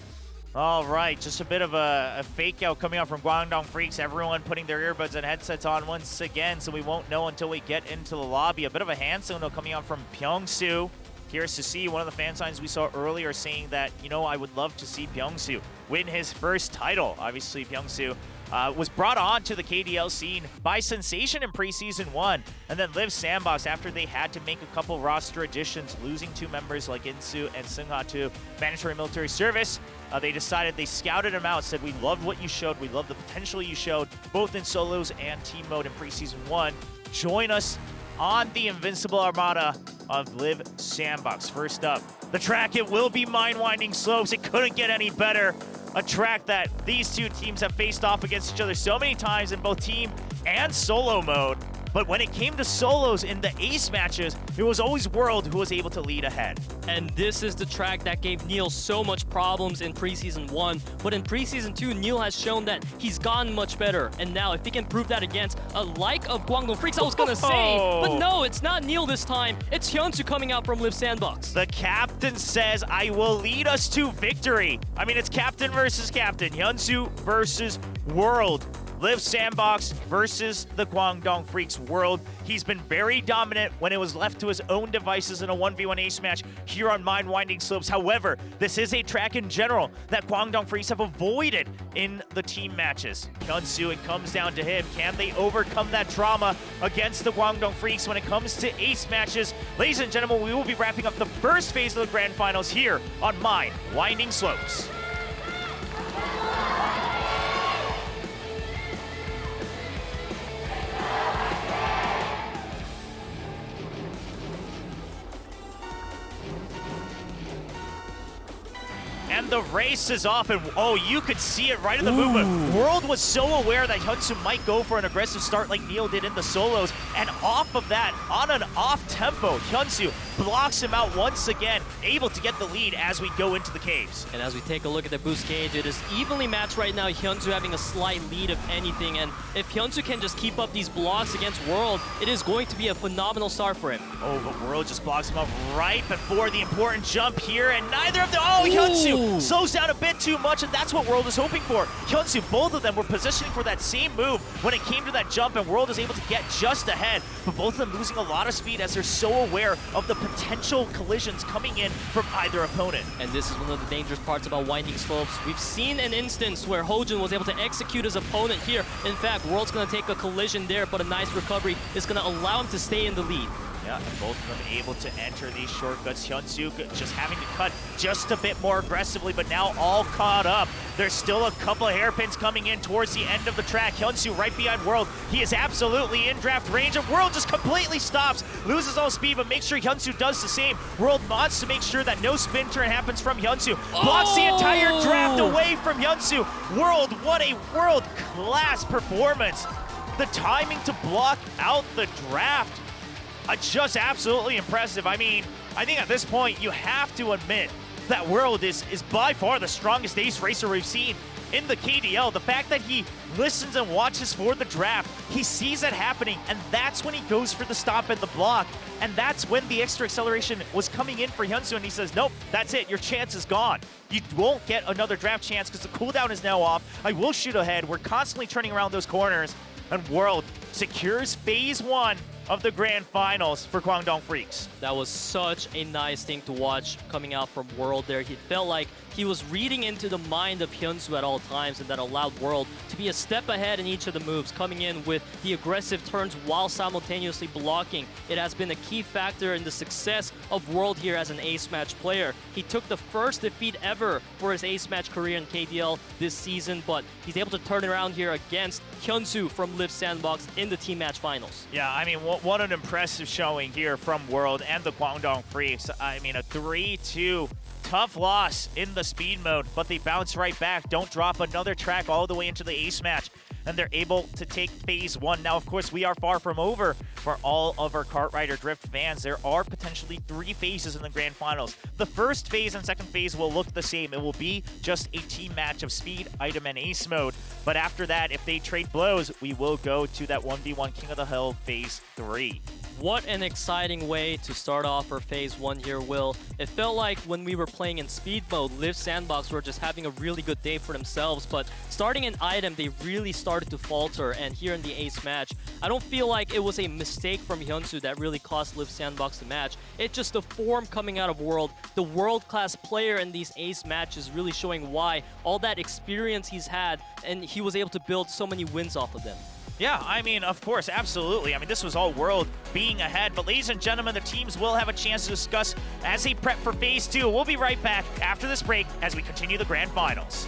S1: All right, just a bit of a fake out coming out from Guangdong Freaks. Everyone putting their earbuds and headsets on once again, so we won't know until we get into the lobby. A bit of a hand signal coming out from Byung-Soo. Curious to see one of the fan signs we saw earlier saying that, you know, I would love to see Byung-Soo win his first title. Obviously, Byung-Soo was brought on to the KDL scene by Sensation in Preseason 1, and then Liiv SANDBOX after they had to make a couple roster additions, losing 2 members like Insu and Seungha to mandatory military service. They decided, they scouted him out, said, we loved what you showed, we love the potential you showed, both in solos and team mode in Preseason 1. Join us on the Invincible Armada of Liiv SANDBOX. First up, the track, it will be Mind-Winding Slopes. It couldn't get any better. A track that these two teams have faced off against each other so many times in both team and solo mode. But when it came to solos in the ace matches, it was always World who was able to lead ahead.
S2: And this is the track that gave Neil so much problems in Preseason 1. But in Preseason 2, Neil has shown that he's gotten much better. And now, if he can prove that against a like of Guangdong Freaks, I was gonna say, but no, it's not Neil this time. It's Hyunsoo coming out from Liiv SANDBOX.
S1: The captain says, I will lead us to victory. I mean, it's captain versus captain. Hyunsoo versus World. Liiv SANDBOX versus the Guangdong Freaks World. He's been very dominant when it was left to his own devices in a 1v1 ace match here on Mind-Winding Slopes. However, this is a track in general that Guangdong Freaks have avoided in the team matches. Hyunsoo, it comes down to him. Can they overcome that trauma against the Guangdong Freaks when it comes to ace matches? Ladies and gentlemen, we will be wrapping up the first phase of the Grand Finals here on Mind-Winding Slopes. And the race is off, and oh, you could see it right in the movement. World was so aware that Hyunsoo might go for an aggressive start like Neil did in the solos, and off of that, on an off tempo, Hyunsoo blocks him out once again, able to get the lead as we go into the caves.
S2: And as we take a look at the boost gauge, it is evenly matched right now, Hyunsoo having a slight lead if anything, and if Hyunsoo can just keep up these blocks against World, it is going to be a phenomenal start for him.
S1: Oh, but World just blocks him up right before the important jump here, and neither of them, oh, Hyunsoo slows down a bit too much, and that's what World is hoping for. Hyunsoo, both of them were positioning for that same move when it came to that jump, and World is able to get just ahead, but both of them losing a lot of speed as they're so aware of the potential collisions coming in from either opponent.
S2: And this is one of the dangerous parts about Winding Slopes. We've seen an instance where Hojun was able to execute his opponent here. In fact, World's going to take a collision there, but a nice recovery is going to allow him to stay in the lead.
S1: Yeah, and both of them able to enter these shortcuts. Hyunsu just having to cut just a bit more aggressively, but now all caught up. There's still a couple of hairpins coming in towards the end of the track. Hyunsu right behind World. He is absolutely in draft range, and World just completely stops, loses all speed, but makes sure Hyunsu does the same. World wants to make sure that no spin turn happens from Hyunsu. Blocks the entire draft away from Hyunsu. World, what a world-class performance. The timing to block out the draft. Just absolutely impressive. I mean, I think at this point, you have to admit that World is by far the strongest ace racer we've seen in the KDL. The fact that he listens and watches for the draft, he sees it happening, and that's when he goes for the stop and the block. And that's when the extra acceleration was coming in for Hyunsu, and he says, nope, that's it, your chance is gone. You won't get another draft chance because the cooldown is now off. I will shoot ahead. We're constantly turning around those corners, and World secures Phase 1 of the Grand Finals for KWANGDONGFREECS.
S2: That was such a nice thing to watch coming out from World there. He felt like he was reading into the mind of Hyunsu at all times, and that allowed World to be a step ahead in each of the moves, coming in with the aggressive turns while simultaneously blocking. It has been a key factor in the success of World here as an ace match player. He took the first defeat ever for his ace match career in KDL this season, but he's able to turn it around here against Hyunsu from Liiv SANDBOX in the team match finals.
S1: Yeah, I mean, what an impressive showing here from World and the KWANGDONGFREECS. I mean, a 3-2 tough loss in the speed mode, but they bounce right back, don't drop another track all the way into the ace match, and they're able to take Phase 1. Now, of course, we are far from over for all of our Kart Rider Drift fans. There are potentially 3 phases in the Grand Finals. The first phase and second phase will look the same. It will be just a team match of speed, item, and ace mode. But after that, if they trade blows, we will go to that 1v1 King of the Hill Phase 3.
S2: What an exciting way to start off our Phase 1 here, Will. It felt like when we were playing in speed mode, Liiv SANDBOX were just having a really good day for themselves, but starting in item, they really started to falter, and here in the ace match, I don't feel like it was a mistake from Hyunsu that really cost Liiv SANDBOX the match. It's just the form coming out of World. The world-class player in these ace matches really showing why, all that experience he's had, and he was able to build so many wins off of them.
S1: Yeah, I mean, of course, absolutely. I mean, this was all World being ahead. But ladies and gentlemen, the teams will have a chance to discuss as they prep for Phase 2. We'll be right back after this break as we continue the Grand Finals.